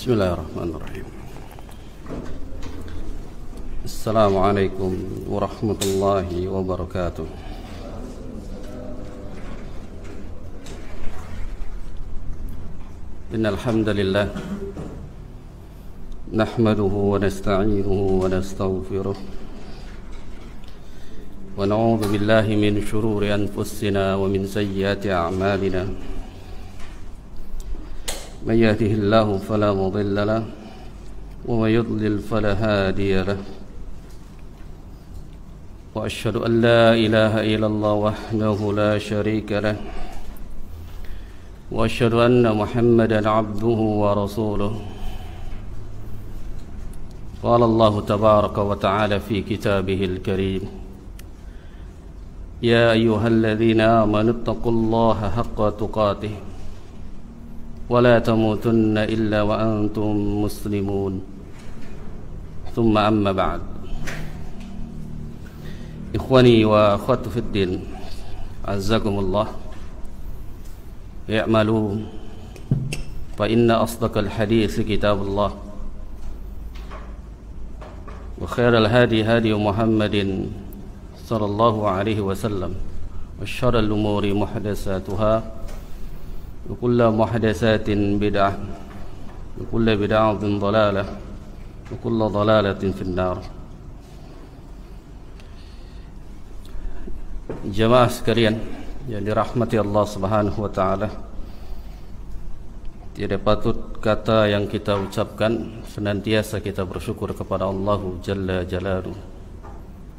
Bismillahirrahmanirrahim. Assalamualaikum warahmatullahi wabarakatuh. Innal hamdalillah nahmaduhu wa nasta'inuhu wa nastaghfiruh wa na'udzu billahi min shururi anfusina wa min sayyiati a'malina. من يهده الله فلا مضل له ومن يضلل فلا هادي له وأشهد أن لا إله إلا الله وحده لا شريك له وأشهد أن محمدا عبده ورسوله. قال الله تبارك وتعالى في كتابه الكريم: يا أيها الذين آمنوا اتقوا الله حق تقاته ولا تموتن إلا وأنتم مسلمون. ثم أما بعد. إخواني وأخواتي في الدين، عزكم الله. اعملوا فإن أصدق الحديث كتاب الله وخير الهادي هادي محمد صلى الله عليه وسلم وشر الأمور محدثاتها وكل محدثات بدعة وكل بدعة ضلالة وكل ضلالة في النار. Jemaah sekalian yang dirahmati Allah Subhanahu wa taala, tidak patut kata yang kita ucapkan, senantiasa kita bersyukur kepada Allah Jalla Jalaluhu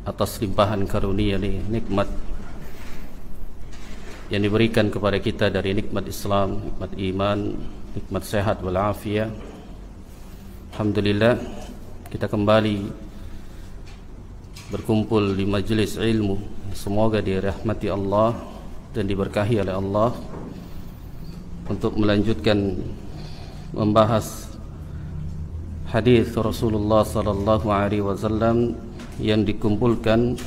atas limpahan karunia nikmat yang diberikan kepada kita dari nikmat Islam, nikmat iman, nikmat sehat walafiat. Alhamdulillah, kita kembali berkumpul di majlis ilmu. Semoga dirahmati Allah dan diberkahi oleh Allah untuk melanjutkan membahas hadis Rasulullah sallallahu alaihi wasallam yang dikumpulkan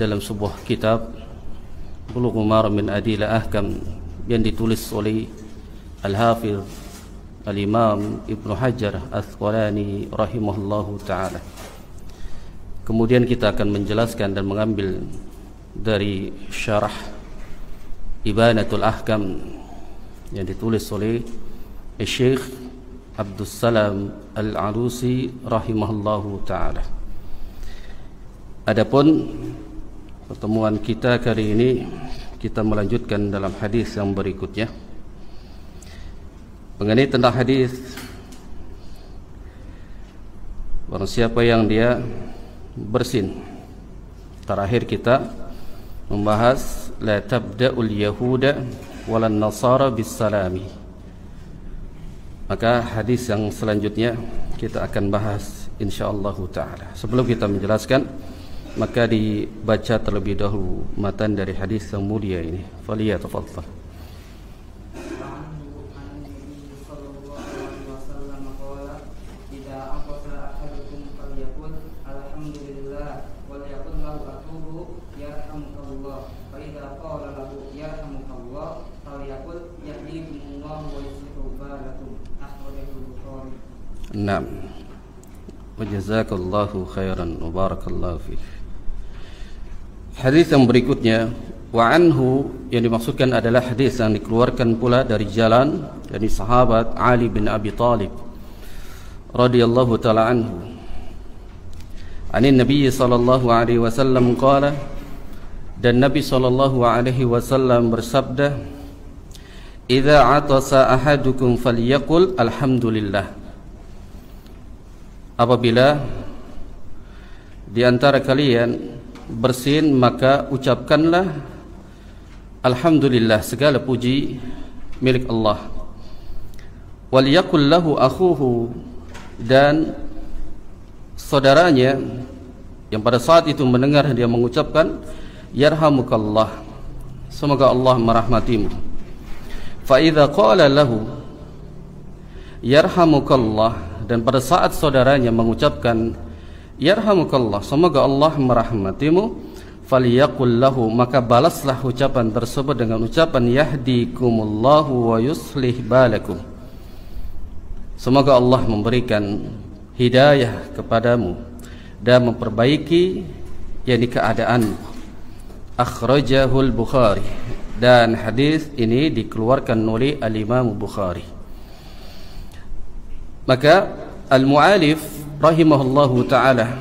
dalam sebuah kitab Bulughul Maram min Adillah Ahkam yang ditulis oleh Al-Hafiz Al-Imam Ibnu Hajar Al-Asqalani rahimahullahu ta'ala. Kemudian kita akan menjelaskan dan mengambil dari syarah Ibanatul Ahkam yang ditulis oleh Syekh Abdus Salam Al-Alusi rahimahullahu ta'ala. Adapun pertemuan kita kali ini, kita melanjutkan dalam hadis yang berikutnya mengenai tentang hadis barang siapa yang dia bersin. Terakhir kita membahas la tabda'ul yahuda walan nasara bis salami. Maka hadis yang selanjutnya kita akan bahas insyaallah taala. Sebelum kita menjelaskan, maka dibaca terlebih dahulu matan dari hadis yang mulia ini. Faliyatafadhal. Naam. Wa jazakallahu khairan wa barakallahu fiik. Hadis yang berikutnya, wa anhu, yang dimaksudkan adalah hadis yang dikeluarkan pula dari jalan dari sahabat Ali bin Abi Thalib radhiyallahu taala anhu. Anin Nabi sallallahu alaihi wasallam qala, dan Nabi sallallahu alaihi wasallam bersabda, "Idza atasa ahadukum falyaqul alhamdulillah." Apabila di antara kalian bersin, maka ucapkanlah alhamdulillah, segala puji milik Allah. Wal yaqul lahu akhuhu, dan saudaranya yang pada saat itu mendengar dia mengucapkan yarhamukallah, semoga Allah merahmatimu. Fa idza qala lahu yarhamukallah, dan pada saat saudaranya mengucapkan yarhamukallah, semoga Allah merahmatimu, falyaqul lahu, maka balaslah ucapan tersebut dengan ucapan yahdikumullahu wa yuslih balakum, Semoga Allah memberikan hidayah kepadamu dan memperbaiki yakni keadaanmu. Akhrajahul Bukhari, dan hadis ini dikeluarkan oleh Al-Imam Bukhari. Maka al-mu'alif rahimahullahu ta'ala,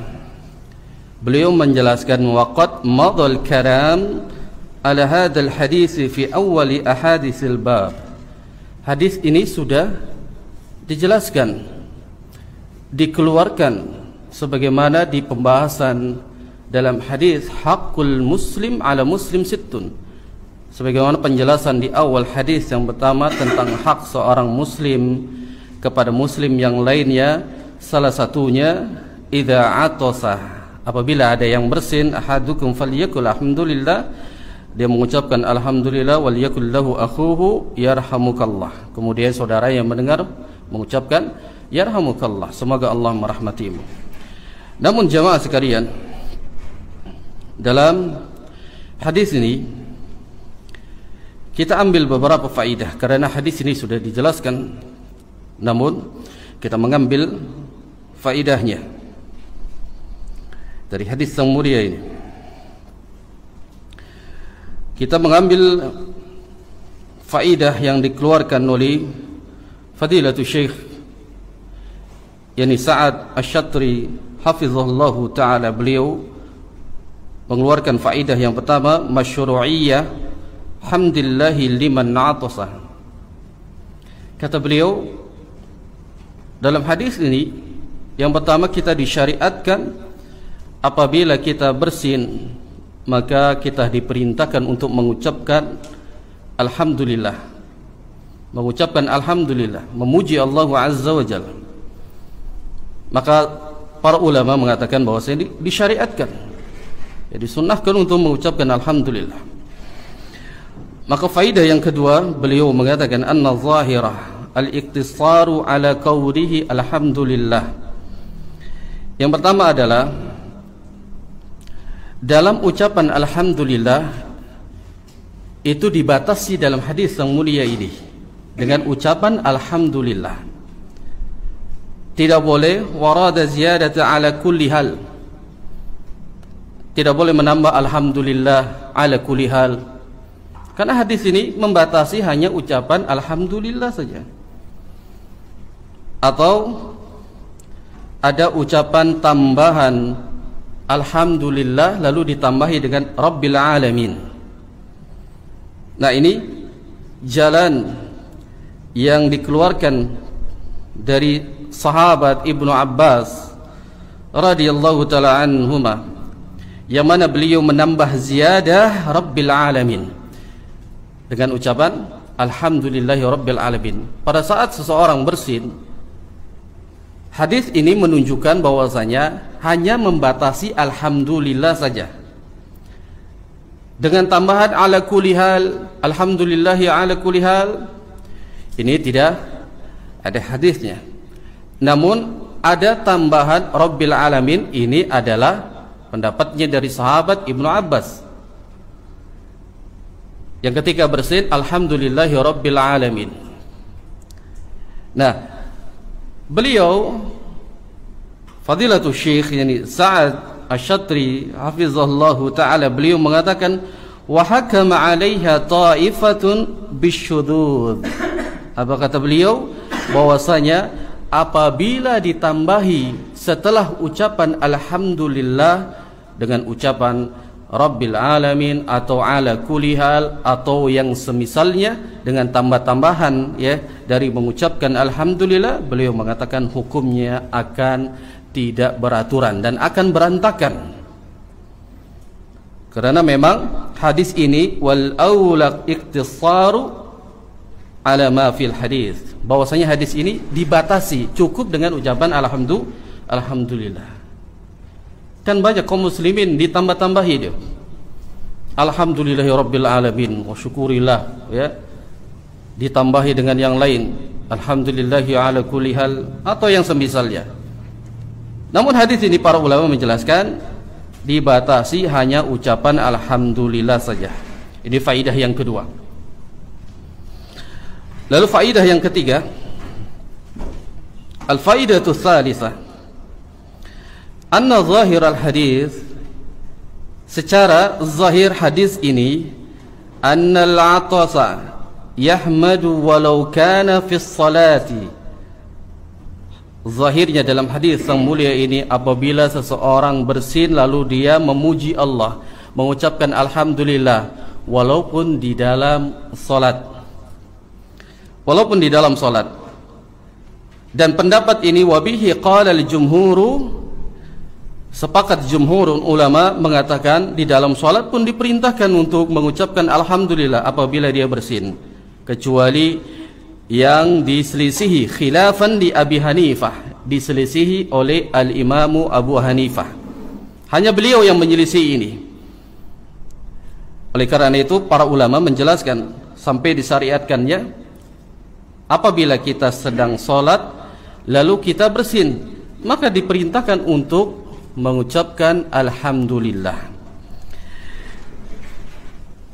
beliau menjelaskan waqad madal karam ala hadzal hadis fi awwal ahaditsil bab. Hadis ini sudah dijelaskan, dikeluarkan sebagaimana di pembahasan dalam hadis haqqul muslim ala muslim sittun, sebagaimana penjelasan di awal hadis yang pertama tentang hak seorang muslim kepada muslim yang lainnya. Salah satunya idza atasa, apabila ada yang bersin, ahadukum falyakul alhamdulillah, dia mengucapkan alhamdulillah, wal yakul lahu akhuhu yarhamukallah, kemudian saudara yang mendengar mengucapkan yarhamukallah, semoga Allah merahmatimu. Namun jamaah sekalian, dalam hadis ini kita ambil beberapa faedah, karena hadis ini sudah dijelaskan, namun kita mengambil faedahnya dari hadis yang mulia ini. Kita mengambil faedah yang dikeluarkan oleh Fadilatul Syekh yani Sa'ad Asy-Syatri hafizahullahu ta'ala. Beliau mengeluarkan faedah yang pertama, masyru'iyyah hamdillahi liman na'atasa. Kata beliau, dalam hadis ini yang pertama kita disyariatkan apabila kita bersin, maka kita diperintahkan untuk mengucapkan alhamdulillah, mengucapkan alhamdulillah, memuji Allah Azza wa Jalla. Maka para ulama mengatakan bahwasanya disyariatkan, jadi sunnahkan untuk mengucapkan alhamdulillah. Maka faedah yang kedua, beliau mengatakan anna zahirah al-iqtisaru ala qawlihi alhamdulillah. Yang pertama adalah dalam ucapan alhamdulillah itu dibatasi dalam hadis yang mulia ini dengan ucapan alhamdulillah. Tidak boleh warada ziyadata ala kulli hal, tidak boleh menambah alhamdulillah ala kulli hal, karena hadis ini membatasi hanya ucapan alhamdulillah saja. Atau ada ucapan tambahan alhamdulillah lalu ditambahi dengan rabbil alamin. Nah, ini jalan yang dikeluarkan dari sahabat Ibnu Abbas radhiyallahu taala anhuma, yang mana beliau menambah ziyadah rabbil alamin dengan ucapan alhamdulillahi rabbil alamin pada saat seseorang bersin. Hadis ini menunjukkan bahwasanya hanya membatasi alhamdulillah saja. Dengan tambahan ala kulli hal, alhamdulillahi ala kulli hal, ini tidak ada hadisnya. Namun ada tambahan rabbil alamin, ini adalah pendapatnya dari sahabat Ibnu Abbas, yang ketika bersin alhamdulillahi rabbil alamin. Nah, beliau Fadilatul Syekh yani Sa'ad Asy-Syatri hafizahullahu ta'ala, beliau mengatakan wa hakama 'alaiha ta'ifatun bisyudud. Apa kata beliau? Bahwasanya apabila ditambahi setelah ucapan alhamdulillah dengan ucapan rabbil alamin atau ala kulli hal atau yang semisalnya dengan tambah-tambahan ya dari mengucapkan alhamdulillah, beliau mengatakan hukumnya akan tidak beraturan dan akan berantakan. Karena memang hadis ini wal aulaq iqtisaru ala ma fil hadis, bahwasanya hadis ini dibatasi cukup dengan ucapan alhamdulillah. Kan banyak kaum muslimin ditambah-tambahi dia alhamdulillahi rabbil alamin wa syukurillah ya, ditambahi dengan yang lain alhamdulillahi ala kulli hal atau yang semisalnya. Namun hadis ini para ulama menjelaskan dibatasi hanya ucapan alhamdulillah saja. Ini faidah yang kedua. Lalu faidah yang ketiga, Al-faidatu tsalitsah, anna zahir al-hadis, secara zahir hadis ini, anna al-'atasa yahmadu walau kana fi salati. Zahirnya dalam hadis yang mulia ini, apabila seseorang bersin lalu dia memuji Allah, mengucapkan alhamdulillah walaupun di dalam salat. Walaupun di dalam salat. Dan pendapat ini wabihi qala al-jumhuru, sepakat jumhurun ulama mengatakan di dalam salat pun diperintahkan untuk mengucapkan alhamdulillah apabila dia bersin, kecuali yang diselisihi khilafan di Abi Hanifah, diselisihi oleh al-Imamu Abu Hanifah. Hanya beliau yang menyelisih ini. Oleh karena itu para ulama menjelaskan sampai disyariatkannya apabila kita sedang salat lalu kita bersin, maka diperintahkan untuk mengucapkan alhamdulillah.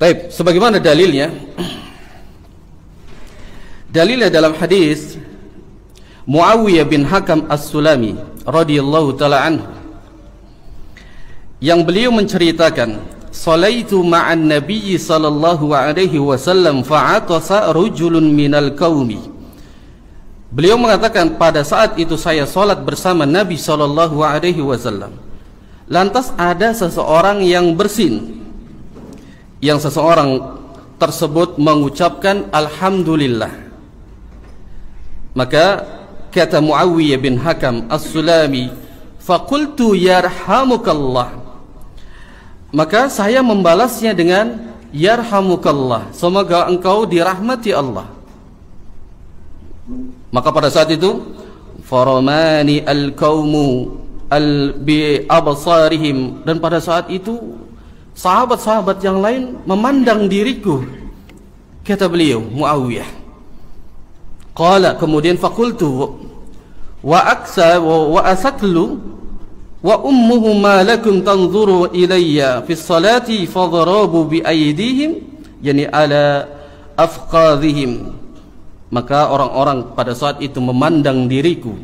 Baik, sebagaimana dalilnya? Dalilnya dalam hadis Muawiyah bin Hakam As-Sulami radhiyallahu taala anhu, yang beliau menceritakan, "Shalaitu ma'an Nabi sallallahu alaihi wasallam fa'atasa rajulun minal qaumi." Beliau mengatakan, pada saat itu saya salat bersama Nabi sallallahu alaihi wasallam. Lantas ada seseorang yang bersin. Yang seseorang tersebut mengucapkan alhamdulillah. Maka kata Muawiyah bin Hakam As-Sulami, "Faqultu yarhamukallah." Maka saya membalasnya dengan yarhamukallah, semoga engkau dirahmati Allah. Maka pada saat itu faramani al-qaumu bi absarihim, dan pada saat itu sahabat-sahabat yang lain memandang diriku. Kata beliau Muawiyah, qala, kemudian faqultu wa aksa wa asaklu wa ummuhu ma lakum tanzuru ilayya fi salati fadarabu bi aydihim, yani ala afqadhihim. Maka orang-orang pada saat itu memandang diriku,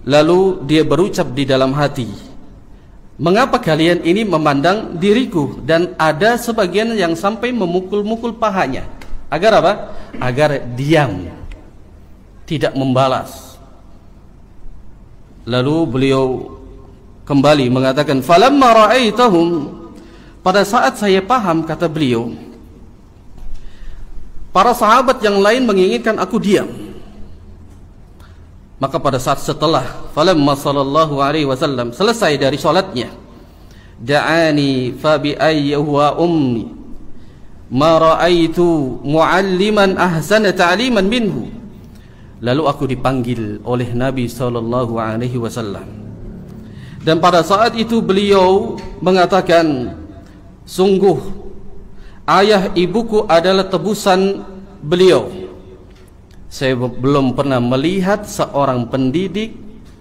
lalu dia berucap di dalam hati, mengapa kalian ini memandang diriku? Dan ada sebagian yang sampai memukul-mukul pahanya. Agar apa? Agar diam, tidak membalas. Lalu beliau kembali mengatakan, falamma ra'aitahum, pada saat saya paham, kata beliau, para sahabat yang lain menginginkan aku diam. Maka pada saat setelah falamma sallallahu alaihi wasallam selesai dari salatnya, da'ani fa bi ayyi wa ummi ma ra'aitu mualliman ahsana ta'liman minhu. Lalu aku dipanggil oleh Nabi sallallahu alaihi wasallam. Dan pada saat itu beliau mengatakan, sungguh ayah ibuku adalah tebusan beliau. Saya belum pernah melihat seorang pendidik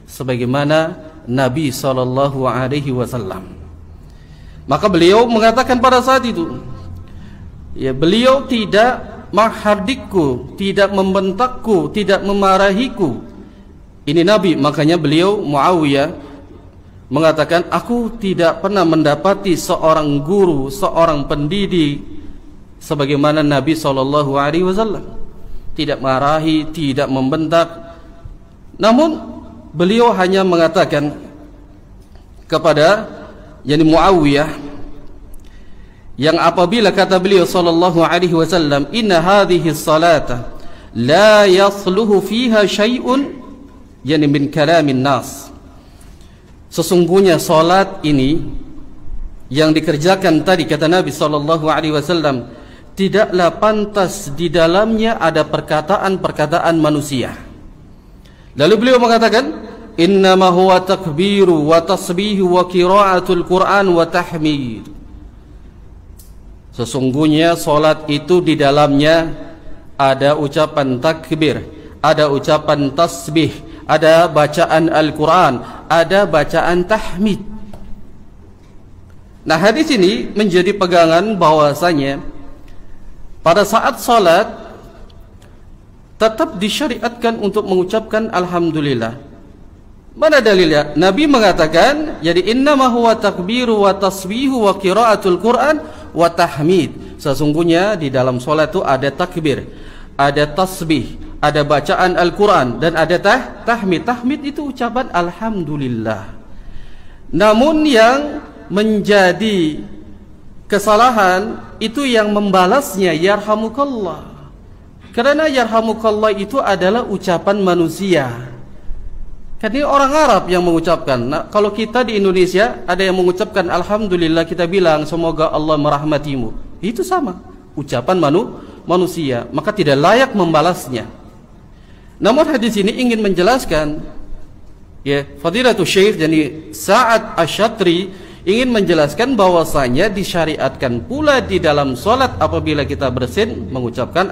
sebagaimana Nabi sallallahu alaihi wasallam. Maka beliau mengatakan pada saat itu, ya, beliau tidak menghardikku, tidak membentakku, tidak memarahiku. Ini Nabi. Makanya beliau Muawiyah mengatakan, aku tidak pernah mendapati seorang guru, seorang pendidik sebagaimana Nabi sallallahu alaihi wasallam. Tidak marahi, tidak membentak. Namun beliau hanya mengatakan kepada Muawiyah, yang apabila kata beliau sallallahu alaihi wasallam, inna hadhihi salata la yasluhu fiha syai'un min kalamin nas. Sesungguhnya salat ini yang dikerjakan tadi, kata Nabi sallallahu alaihi wasallam, tidaklah pantas di dalamnya ada perkataan-perkataan manusia. Lalu beliau mengatakan, innama huwa takbiru wa tasbihu wa qiraatul Qur'an wa tahmid. Sesungguhnya salat itu di dalamnya ada ucapan takbir, ada ucapan tasbih, ada bacaan Al-Quran, ada bacaan tahmid. Nah, hadis ini menjadi pegangan bahwasanya pada saat salat tetap disyariatkan untuk mengucapkan alhamdulillah, Mana dalilnya? Nabi mengatakan, jadi innama huwa takbiru wa tasbihu wa qiraatul Qur'an wa tahmid. Sesungguhnya di dalam salat itu ada takbir, ada tasbih, ada bacaan Al-Qur'an dan ada tahmid. Tahmid itu ucapan alhamdulillah. Namun yang menjadi kesalahan itu yang membalasnya yarhamukallah. Karena yarhamukallah itu adalah ucapan manusia. Kan ini orang Arab yang mengucapkan. Nah, kalau kita di Indonesia ada yang mengucapkan alhamdulillah, kita bilang semoga Allah merahmatimu. Itu sama, ucapan manusia, maka tidak layak membalasnya. Namun hadis ini ingin menjelaskan, ya, Fadilatul Syekh jadi Sa'ad Asy-Syatri ingin menjelaskan bahwasanya disyariatkan pula di dalam salat apabila kita bersin mengucapkan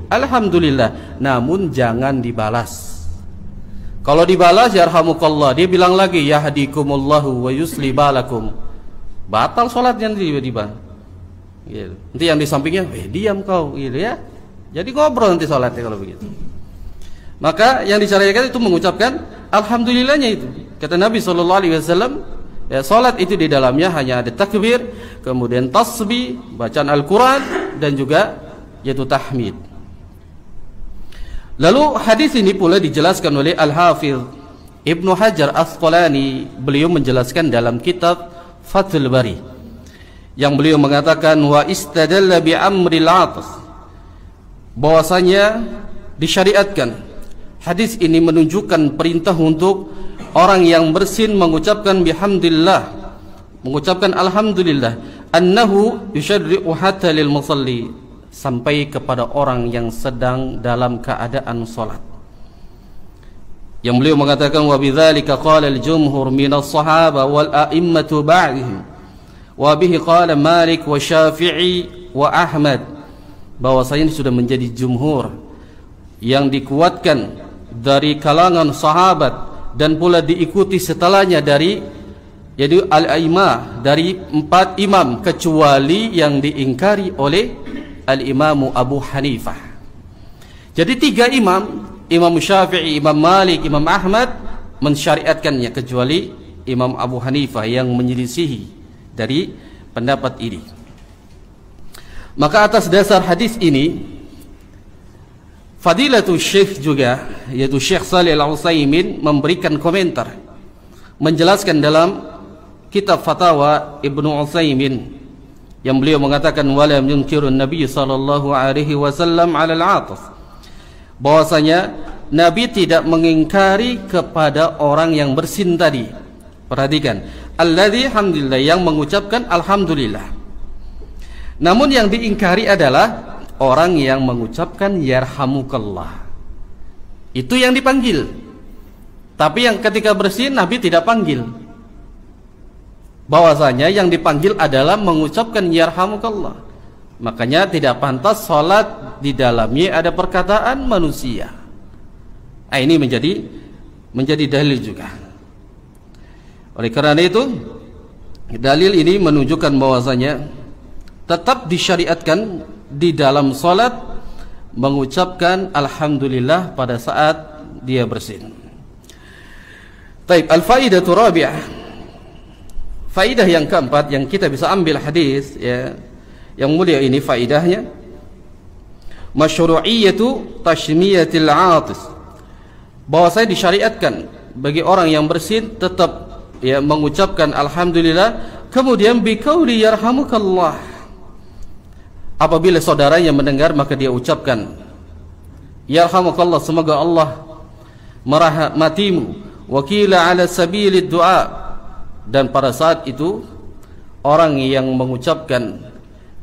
alhamdulillah, namun jangan dibalas. Kalau dibalas yarhamukallah, dia bilang lagi yahdikumullahu wa yusli balakum, batal salatnya tiba-tiba. Gitu. Nanti yang di sampingnya, diam kau, gitu ya. Jadi ngobrol nanti salatnya kalau begitu. Maka yang disyariatkan itu mengucapkan alhamdulillahnya itu. Kata Nabi SAW, ya, salat itu di dalamnya hanya ada takbir, kemudian tasbih, bacaan Al-Quran, dan juga yaitu tahmid. Lalu hadis ini pula dijelaskan oleh Al-Hafidh Ibnu Hajar Asqalani. Beliau menjelaskan dalam kitab Fathul Bari, yang beliau mengatakan wa istadalla bi amril 'atas, bahwasanya disyariatkan hadis ini menunjukkan perintah untuk orang yang bersin mengucapkan bihamdillah, mengucapkan alhamdulillah, annahu yusyarri'u hatta lil musalli, sampai kepada orang yang sedang dalam keadaan salat. Yang beliau mengatakan wa bidzalika qala al-jumhur minas sahaba wal a'immatu ba'dihim wa bihi qala Malik wa Syafi'i wa Ahmad, bahwasanya sudah menjadi jumhur yang dikuatkan dari kalangan sahabat dan pula diikuti setelahnya dari jadi al-a'immah, dari 4 imam, kecuali yang diingkari oleh Al-Imamu Abu Hanifah. Jadi 3 imam, Imam Syafi'i, Imam Malik, Imam Ahmad mensyariatkannya, kecuali Imam Abu Hanifah yang menyelisihi dari pendapat ini. Maka atas dasar hadis ini, Fadilatul Syekh juga, yaitu Syekh Shalih Al-Utsaimin, memberikan komentar, menjelaskan dalam kitab Fatawa Ibnu Utsaimin, yang beliau mengatakan walam yunkirun Nabi sallallahu alaihi wasallam 'alal 'atas, bahwasanya Nabi tidak mengingkari kepada orang yang bersin tadi. Perhatikan, alladzi hamdulillah, yang mengucapkan alhamdulillah. Namun yang diingkari adalah orang yang mengucapkan yarhamukallah. Itu yang dipanggil. Tapi yang ketika bersin Nabi tidak panggil. Bahwasanya yang dipanggil adalah mengucapkan yarhamukallah. Makanya tidak pantas salat di dalamnya ada perkataan manusia. Ini menjadi dalil juga. Oleh karena itu, dalil ini menunjukkan bahwasanya tetap disyariatkan di dalam salat mengucapkan alhamdulillah pada saat dia bersin. Baik, al-faidatu rabi'ah. Faidah yang keempat yang kita bisa ambil hadis, ya, yang mulia ini, faidahnya masyru'iyyatu tashmiyatil 'atis, bahwa saya disyariatkan bagi orang yang bersin tetap, ya, mengucapkan alhamdulillah, kemudian biqauli yarhamukallah. Apabila saudaranya mendengar, maka dia ucapkan yarhamukallah, semoga Allah merahmatimu, wa qila 'ala sabilid du'a. Dan pada saat itu orang yang mengucapkan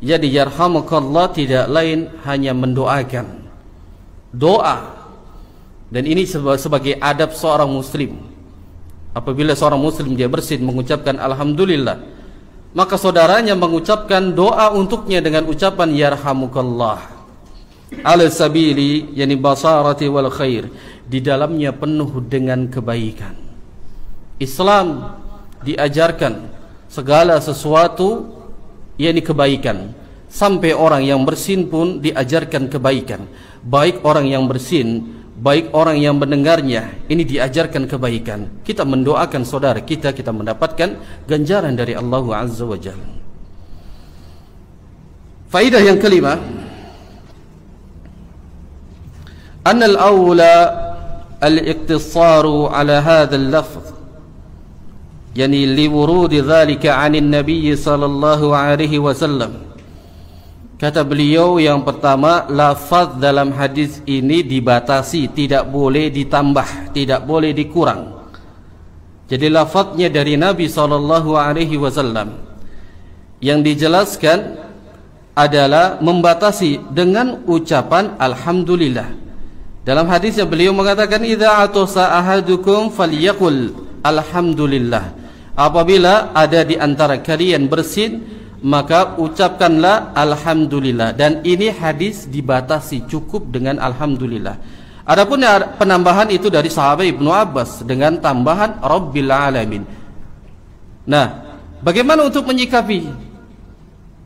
jadi yarhamukallah tidak lain hanya mendoakan doa. Dan ini sebagai adab seorang muslim. Apabila seorang muslim dia bersin mengucapkan alhamdulillah, maka saudaranya mengucapkan doa untuknya dengan ucapan yarhamukallah. Ala sabili, yani basarati wal khair, di dalamnya penuh dengan kebaikan. Islam diajarkan segala sesuatu yakni kebaikan, sampai orang yang bersin pun diajarkan kebaikan. Baik orang yang bersin baik orang yang mendengarnya, ini diajarkan kebaikan. Kita mendoakan saudara kita, kita mendapatkan ganjaran dari Allah Azza wa Jalla. Faedah yang kelima, anna al-awla al-iqtisaru ala hadha al-lafz, yani liwurudi dhalika 'anil nabiy sallallahu alaihi wasallam. Kata beliau yang pertama, lafaz dalam hadis ini dibatasi, tidak boleh ditambah, tidak boleh dikurang. Jadi lafaznya dari Nabi sallallahu alaihi wasallam. Yang dijelaskan adalah membatasi dengan ucapan alhamdulillah. Dalam hadisnya beliau mengatakan, idza atasa ahadukum falyaqul alhamdulillah. Apabila ada di antara kalian bersin, maka ucapkanlah alhamdulillah. Dan ini hadis dibatasi, cukup dengan alhamdulillah. Adapun penambahan itu dari sahabat Ibnu Abbas dengan tambahan Rabbil Alamin. Nah, bagaimana untuk menyikapi?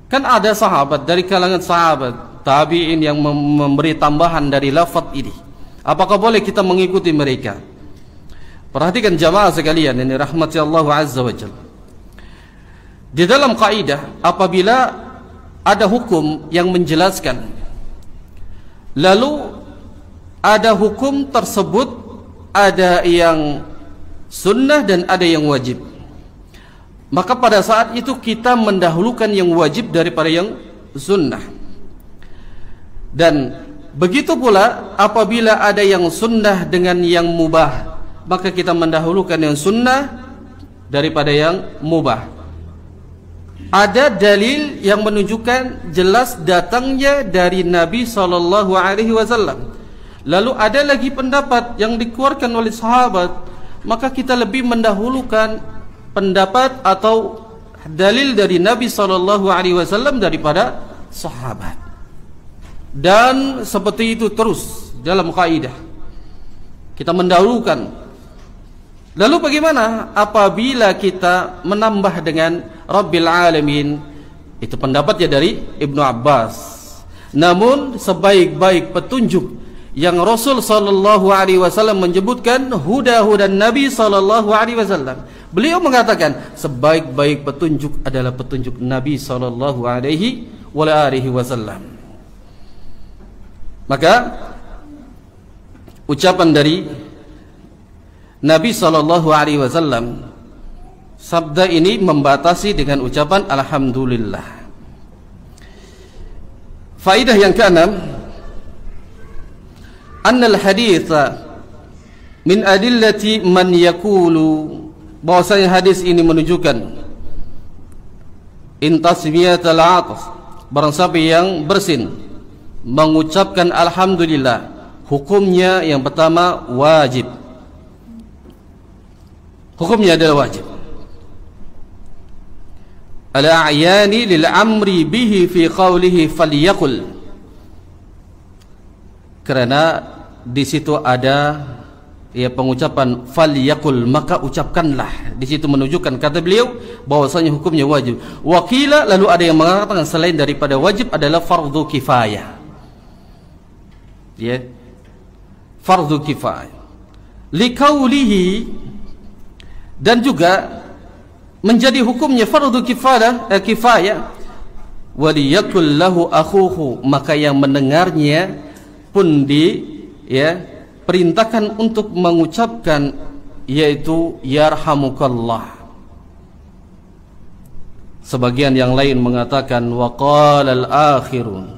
Kan ada sahabat dari kalangan sahabat tabi'in yang memberi tambahan dari lafaz ini. Apakah boleh kita mengikuti mereka? Perhatikan jamaah sekalian, ini rahmati Allah Azza wa Jalla. Di dalam kaidah, apabila ada hukum yang menjelaskan, lalu ada hukum tersebut ada yang sunnah dan ada yang wajib, maka pada saat itu kita mendahulukan yang wajib daripada yang sunnah. Dan begitu pula apabila ada yang sunnah dengan yang mubah, maka kita mendahulukan yang sunnah daripada yang mubah. Ada dalil yang menunjukkan jelas datangnya dari Nabi sallallahu alaihi wasallam. Lalu ada lagi pendapat yang dikeluarkan oleh sahabat, maka kita lebih mendahulukan pendapat atau dalil dari Nabi sallallahu alaihi wasallam daripada sahabat. Dan seperti itu terus dalam kaidah. Kita mendahulukan. Lalu bagaimana apabila kita menambah dengan Rabbil Alamin? Itu pendapatnya dari Ibnu Abbas. Namun sebaik-baik petunjuk yang Rasul sallallahu alaihi wasallam menyebutkan huda-hudan Nabi sallallahu alaihi wasallam. Beliau mengatakan sebaik-baik petunjuk adalah petunjuk Nabi sallallahu alaihi wasallam. Maka ucapan dari Nabi sallallahu alaihi wasallam, sabda ini membatasi dengan ucapan alhamdulillah. Faedah yang keenam, annal haditha min adillati man yaqulu, bahwasanya hadis ini menunjukkan intasmiyatul atas, barang siapa yang bersin mengucapkan alhamdulillah, hukumnya yang pertama wajib. Hukumnya adalah wajib. Al-a'yani lil amri bihi fi qawlihi falyaqul. Karena di situ ada ya pengucapan falyaqul, maka ucapkanlah. Di situ menunjukkan, kata beliau, bahwasanya hukumnya wajib. Wakila, lalu ada yang mengatakan selain daripada wajib adalah fardhu kifayah. Ya. Fardhu kifayah. Liqaulihi, dan juga menjadi hukumnya fardhu kifayah, waliyakul lahu akhuhu, maka yang mendengarnya pun perintahkan untuk mengucapkan, yaitu yarhamukallah. Sebagian yang lain mengatakan waqala al-akhirun,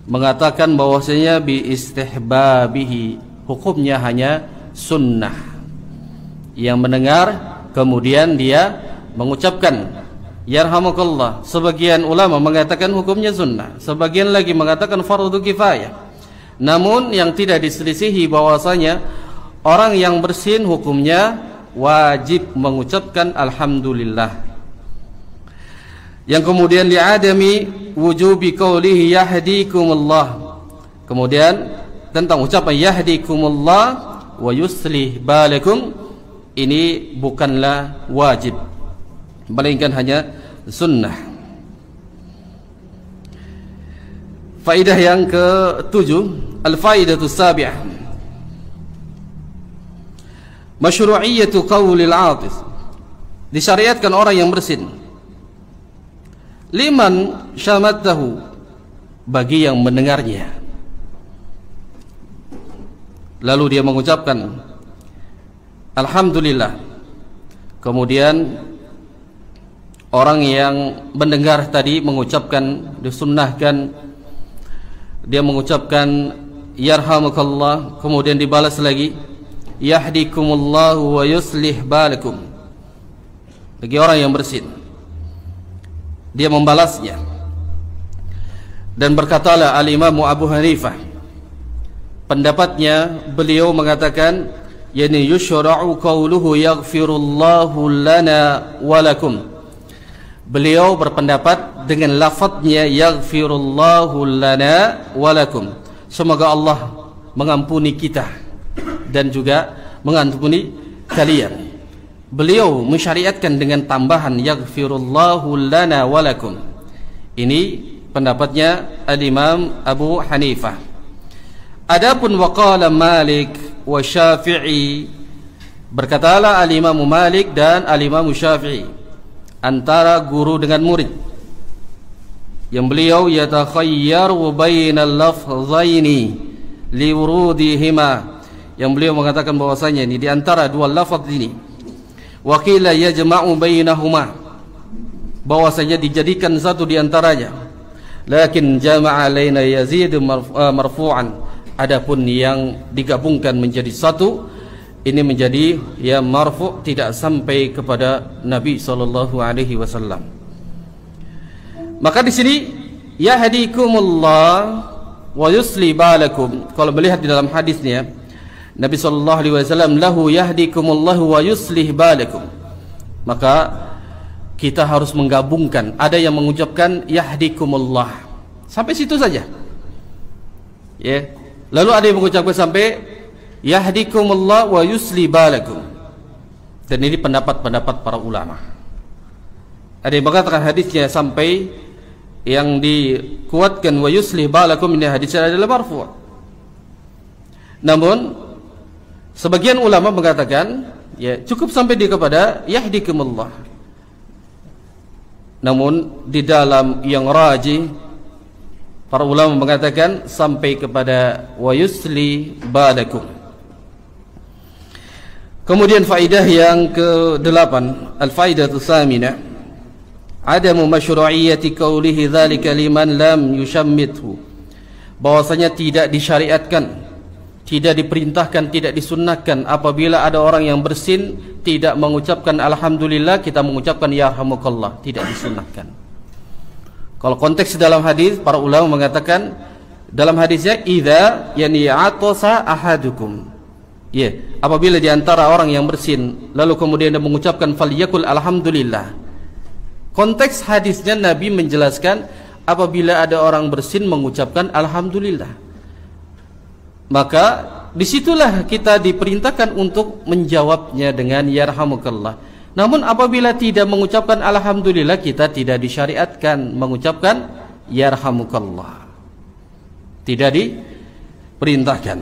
mengatakan bahwasanya bi istihbabihi, hukumnya hanya sunnah. Yang mendengar kemudian dia mengucapkan yarhamukallah. Sebagian ulama mengatakan hukumnya sunnah, sebagian lagi mengatakan fardhu kifayah. Namun yang tidak diselisihi bahwasanya orang yang bersin hukumnya wajib mengucapkan alhamdulillah. Yang kemudian li'adami wujubi qawlihi yahdikumullah, kemudian tentang ucapan yahdikumullah wa yuslih balakum, ini bukanlah wajib, melainkan hanya sunnah. Faedah yang ke-7, al-faidatu sabi'ah, Masyru'iyyatu qaulil 'atis, disyariatkan orang yang bersin. Liman syamatahu, bagi yang mendengarnya. Lalu dia mengucapkan alhamdulillah. Kemudian orang yang mendengar tadi mengucapkan, disunnahkan dia mengucapkan yarhamukallah, kemudian dibalas lagi yahdikumullahu wa yuslih balakum. Bagi orang yang bersin, dia membalasnya. Dan berkatalah al-Imam Abu Hanifah, pendapatnya beliau mengatakan yani yushra'u qawluhu yaghfirullahu lana wa lakum. Beliau berpendapat dengan lafadznya yaghfirullahu lana wa lakum, semoga Allah mengampuni kita dan juga mengampuni kalian. Beliau mensyariatkan dengan tambahan yaghfirullahu lana wa lakum. Ini pendapatnya al-Imam Abu Hanifah. Adapun waqala Malik wa Syafi'i, berkatalah al-Imam Malik dan al-Imam Syafi'i, antara guru dengan murid, yang beliau yatakhayyaru bainal lafzaini liwurudihima, yang beliau mengatakan bahwasanya ini di antara dua lafaz ini, wa qila yajma'u bainahuma, bahwasanya dijadikan satu di antaranya, lakin jama'a alaina yazid marfu'an, adapun yang digabungkan menjadi satu ini menjadi ya marfu', tidak sampai kepada Nabi sallallahu alaihi wasallam. Maka di sini yahdikumullah wa yusli balakum, kalau melihat di dalam hadisnya Nabi sallallahu alaihi wasallam lahu yahdikumullah wa yuslih balakum, maka kita harus menggabungkan. Ada yang mengucapkan yahdikumullah sampai situ saja, ya. Lalu ada yang mengucapkan sampai yahdikumullah wa yusli balakum, dan ini pendapat-pendapat para ulama. Ada yang mengatakan hadisnya sampai yang dikuatkan wa yusli balakum ini hadisnya adalah marfu'. Namun sebagian ulama mengatakan ya cukup sampai di kepada yahdikumullah. Namun di dalam yang rajih para ulama mengatakan sampai kepada wa yusli balakum. Kemudian faidah yang ke-8, al-faidatu tsaminah, adamu masyru'iyyati qawlihi dzalika liman lam yushammithu, bahwasanya tidak disyariatkan, tidak diperintahkan, tidak disunnahkan apabila ada orang yang bersin tidak mengucapkan alhamdulillah, kita mengucapkan yarhamukallah, tidak disunnahkan. Kalau konteks dalam hadis, para ulama mengatakan dalam hadisnya idza yani atasa ahadukum, ya, apabila di antara orang yang bersin lalu kemudian dia mengucapkan falyakul alhamdulillah. Konteks hadisnya Nabi menjelaskan apabila ada orang bersin mengucapkan alhamdulillah, maka disitulah kita diperintahkan untuk menjawabnya dengan yarhamukallah. Namun apabila tidak mengucapkan alhamdulillah, kita tidak disyariatkan mengucapkan yarhamukallah, tidak diperintahkan.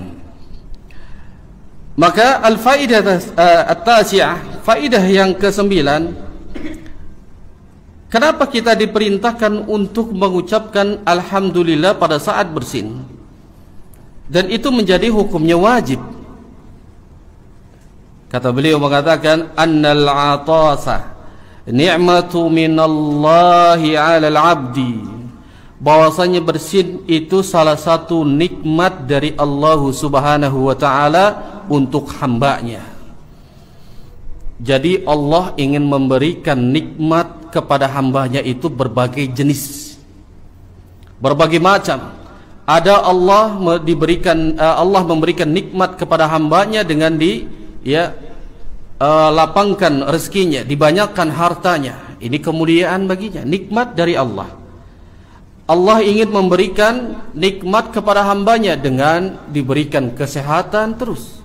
Maka al-faidah at-tasi'ah, faidah yang ke-9, kenapa kita diperintahkan untuk mengucapkan alhamdulillah pada saat bersin, dan itu menjadi hukumnya wajib. Kata beliau mengatakan annal atasa ni'matu minallahi 'alal 'abdi, bahwasanya bersin itu salah satu nikmat dari Allah Subhanahu wa taala untuk hambanya. Jadi Allah ingin memberikan nikmat kepada hambanya itu berbagai jenis, berbagai macam. Ada Allah memberikan nikmat kepada hambanya dengan lapangkan rezekinya, dibanyakkan hartanya. Ini kemuliaan baginya, nikmat dari Allah. Allah ingin memberikan nikmat kepada hambanya dengan diberikan kesehatan terus,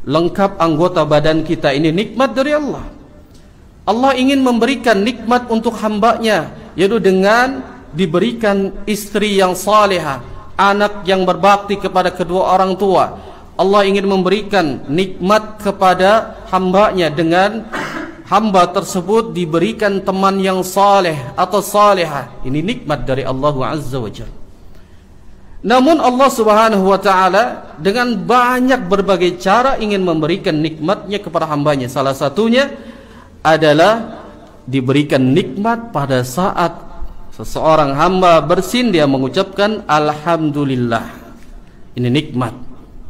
lengkap anggota badan kita, ini nikmat dari Allah. Allah ingin memberikan nikmat untuk hambanya, yaitu dengan diberikan istri yang salihah, anak yang berbakti kepada kedua orang tua, Allah ingin memberikan nikmat kepada hambanya dengan hamba tersebut diberikan teman yang saleh atau salihah. Ini nikmat dari Allah Azza wa Jalla. Namun Allah Subhanahu wa ta'ala dengan banyak berbagai cara ingin memberikan nikmatnya kepada hambanya. Salah satunya adalah diberikan nikmat pada saat seseorang hamba bersin, dia mengucapkan Alhamdulillah. Ini nikmat.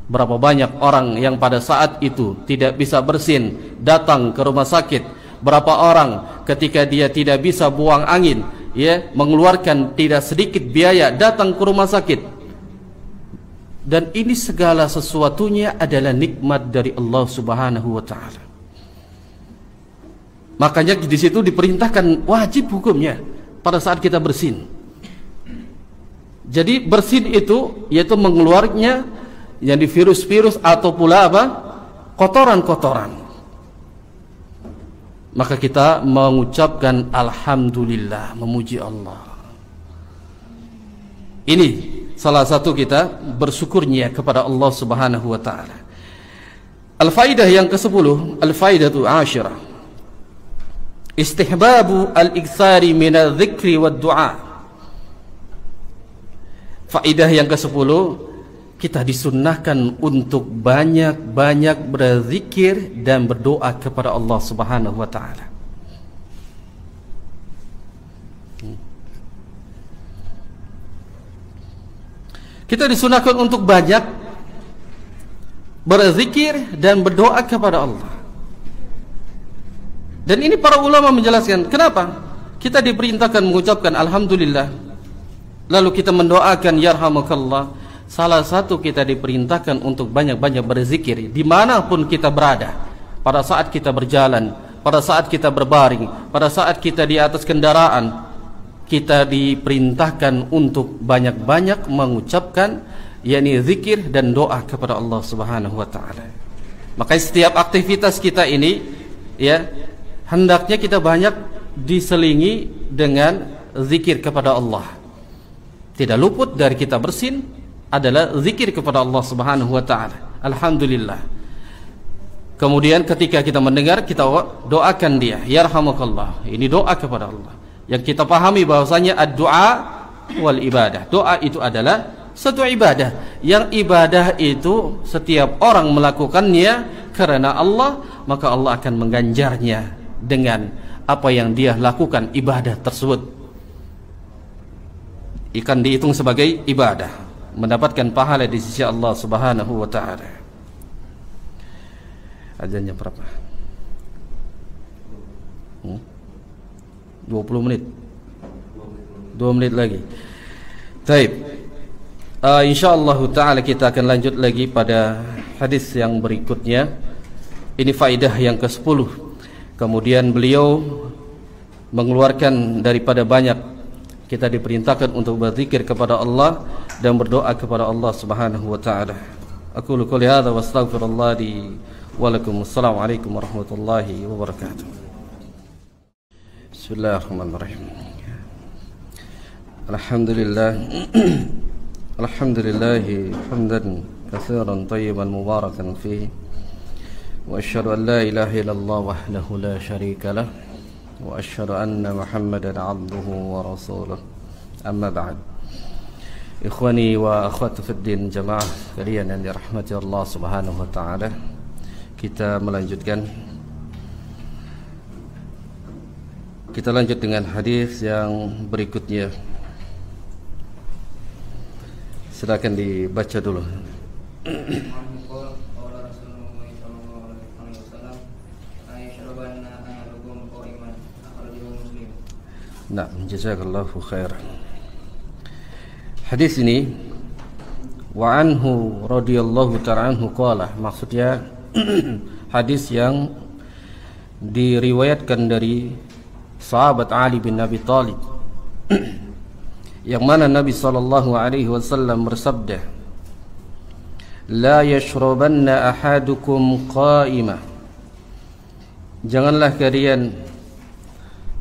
Berapa banyak orang yang pada saat itu tidak bisa bersin datang ke rumah sakit. Berapa orang ketika dia tidak bisa buang angin, ya, mengeluarkan tidak sedikit biaya datang ke rumah sakit. Dan ini segala sesuatunya adalah nikmat dari Allah Subhanahu wa ta'ala. Makanya di situ diperintahkan wajib hukumnya pada saat kita bersin. Jadi bersin itu yaitu mengeluarnya yang di virus-virus atau pula apa? Kotoran-kotoran. Maka kita mengucapkan Alhamdulillah, memuji Allah. Ini salah satu kita bersyukurnya kepada Allah Subhanahu wa ta'ala. Al-faidah yang ke-10, al-faidatu asyirah, istihbabu al-iktsari min adz-dzikri wad-du'a. Faidah yang ke-10, kita disunnahkan untuk banyak-banyak berzikir dan berdoa kepada Allah Subhanahu wa ta'ala. Kita disunahkan untuk banyak berzikir dan berdoa kepada Allah. Dan ini para ulama menjelaskan kenapa kita diperintahkan mengucapkan Alhamdulillah, lalu kita mendoakan Yarhamukallah. Salah satu kita diperintahkan untuk banyak-banyak berzikir dimanapun kita berada. Pada saat kita berjalan, pada saat kita berbaring, pada saat kita di atas kendaraan, kita diperintahkan untuk banyak-banyak mengucapkan yakni zikir dan doa kepada Allah Subhanahu wa ta'ala. Maka setiap aktivitas kita ini, ya, hendaknya kita banyak diselingi dengan zikir kepada Allah. Tidak luput dari kita bersin adalah zikir kepada Allah Subhanahu wa ta'ala. Alhamdulillah. Kemudian ketika kita mendengar, kita doakan dia, Yarhamukallah. Ini doa kepada Allah. Yang kita pahami bahwasanya ad-du'a wal ibadah. Doa itu adalah satu ibadah. Yang ibadah itu setiap orang melakukannya karena Allah, maka Allah akan mengganjarnya dengan apa yang dia lakukan, ibadah tersebut. Akan dihitung sebagai ibadah, mendapatkan pahala di sisi Allah Subhanahu wa ta'ala. Azannya berapa? 20 menit. 2 menit lagi. Taib. Insyaallah ta'ala kita akan lanjut lagi pada hadis yang berikutnya. Ini faedah yang ke-10. Kemudian beliau mengeluarkan daripada banyak, kita diperintahkan untuk berzikir kepada Allah dan berdoa kepada Allah Subhanahu wa ta'ala. Aqulu qouli hadza wa astaghfirullah li wa lakum. Assalamualaikum warahmatullahi wabarakatuh. Bismillahirrahmanirrahim. Alhamdulillah. Alhamdulillah hamdan katsiran tayyiban mubarakan fihi. Wa asyhadu an la ilaha illallah wahdahu la syarika lah. Wa asyhadu anna Muhammadan 'abduhu wa rasuluh. Amma ba'd. Ikhwani wa akhwati fid din, jamaah sekalian yang dirahmati Allah Subhanahu wa ta'ala. Kita lanjut dengan hadis yang berikutnya. Silakan dibaca dulu. Nah, jazakallahu khairan. Hadis ini wa anhu radhiyallahu ta'ala anhu qala, maksudnya hadis yang diriwayatkan dari sahabat Ali bin Abi Thalib, yang mana Nabi sallallahu alaihi wasallam bersabda, la yashrabanna ahadukum qa'ima, janganlah kalian,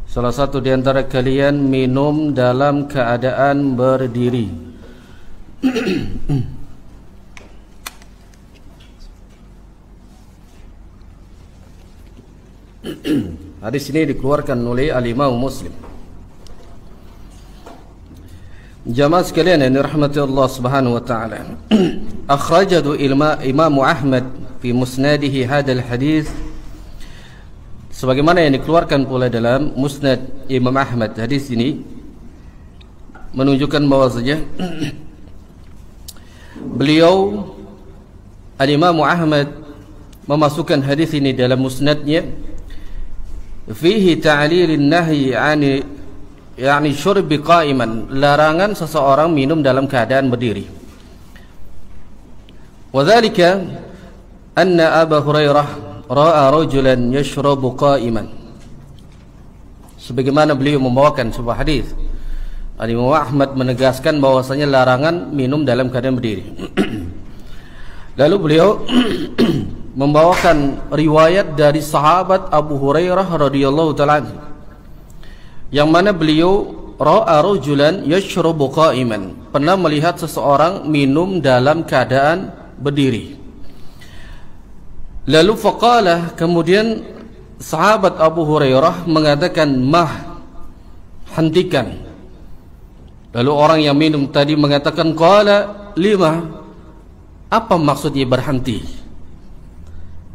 salah satu di antara kalian minum dalam keadaan berdiri. Hadis ini dikeluarkan oleh Al-Imam Muslim. Jamaah sekalian yang dirahmati Allah Subhanahu wa taala. Akhrajahu Imam Ahmad fi musnadihi hadzal hadis, sebagaimana yang dikeluarkan pula dalam Musnad Imam Ahmad. Hadis ini menunjukkan bahwasanya beliau Al-Imam Ahmad memasukkan hadis ini dalam musnadnya. Fihi ta'lilun nahyi yani syurbi qa'iman, larangan seseorang minum dalam keadaan berdiri. Wa dzalika anna Abu Hurairah ra'a rajulan yashrabu qa'iman. Sebagaimana beliau membawakan sebuah hadis, Imam Ahmad menegaskan bahwasanya larangan minum dalam keadaan berdiri. Lalu beliau membawakan riwayat dari sahabat Abu Hurairah radhiyallahu ta'ala anhu, yang mana beliau ra'a rajulan yashrabu qa'iman, pernah melihat seseorang minum dalam keadaan berdiri. Lalu faqala, kemudian sahabat Abu Hurairah mengatakan, mah, hentikan. Lalu orang yang minum tadi mengatakan, qala lima, apa maksudnya berhenti?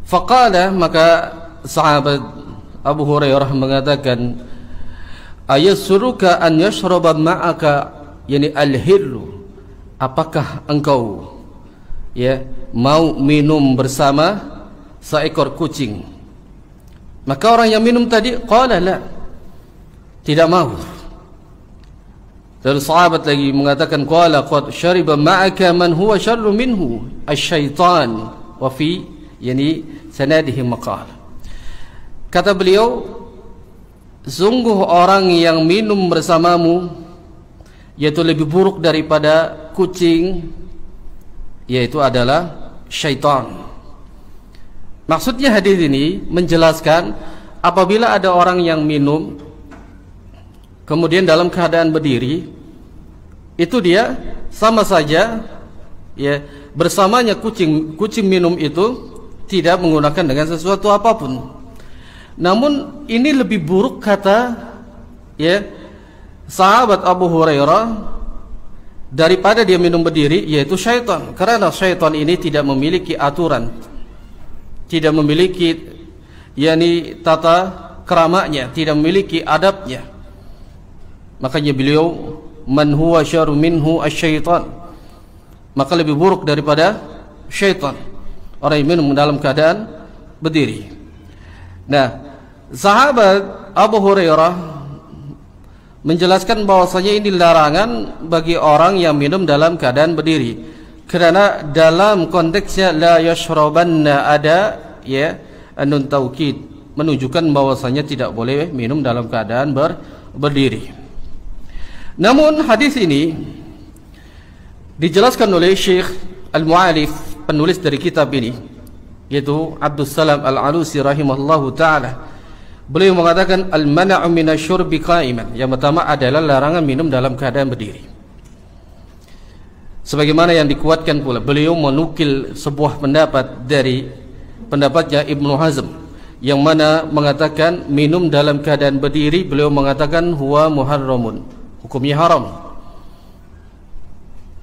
Faqala, maka sahabat Abu Hurairah mengatakan, ayasuruka an yashraba ma'aka, yani al-hirru, apakah engkau mau minum bersama seekor kucing? Maka orang yang minum tadi qala la, tidak mau. Lalu sahabat lagi mengatakan, qala qad syariba ma'aka man huwa syarru minhu asy-syaitan wa fi yani sanadihi maqal. Kata beliau, sungguh orang yang minum bersamamu yaitu lebih buruk daripada kucing, yaitu adalah syaitan. Maksudnya hadis ini menjelaskan apabila ada orang yang minum kemudian dalam keadaan berdiri, itu dia sama saja bersamanya kucing minum itu tidak menggunakan dengan sesuatu apapun. Namun ini lebih buruk, kata sahabat Abu Hurairah, daripada dia minum berdiri, yaitu syaitan. Karena syaitan ini tidak memiliki aturan, tidak memiliki tata keramanya, tidak memiliki adabnya. Makanya beliau, man huwa syarru minhu asy-syaitan, maka lebih buruk daripada syaitan orang yang minum dalam keadaan berdiri. Nah, sahabat Abu Hurairah menjelaskan bahwasanya ini larangan bagi orang yang minum dalam keadaan berdiri, karena dalam konteksnya la yashrabanna ada anun taukid, menunjukkan bahwasanya tidak boleh minum dalam keadaan berdiri. Namun hadis ini dijelaskan oleh Syekh Al-Mu'alif, penulis dari kitab ini, yaitu Abdus Salam Al-Alusi rahimahullahu ta'ala. Beliau mengatakan al-mana'u minasyurbi qa'iman, yang pertama adalah larangan minum dalam keadaan berdiri. Sebagaimana yang dikuatkan pula, beliau menukil sebuah pendapat dari pendapatnya Ibnu Hazm, yang mana mengatakan minum dalam keadaan berdiri, beliau mengatakan huwa muharramun, hukumnya haram.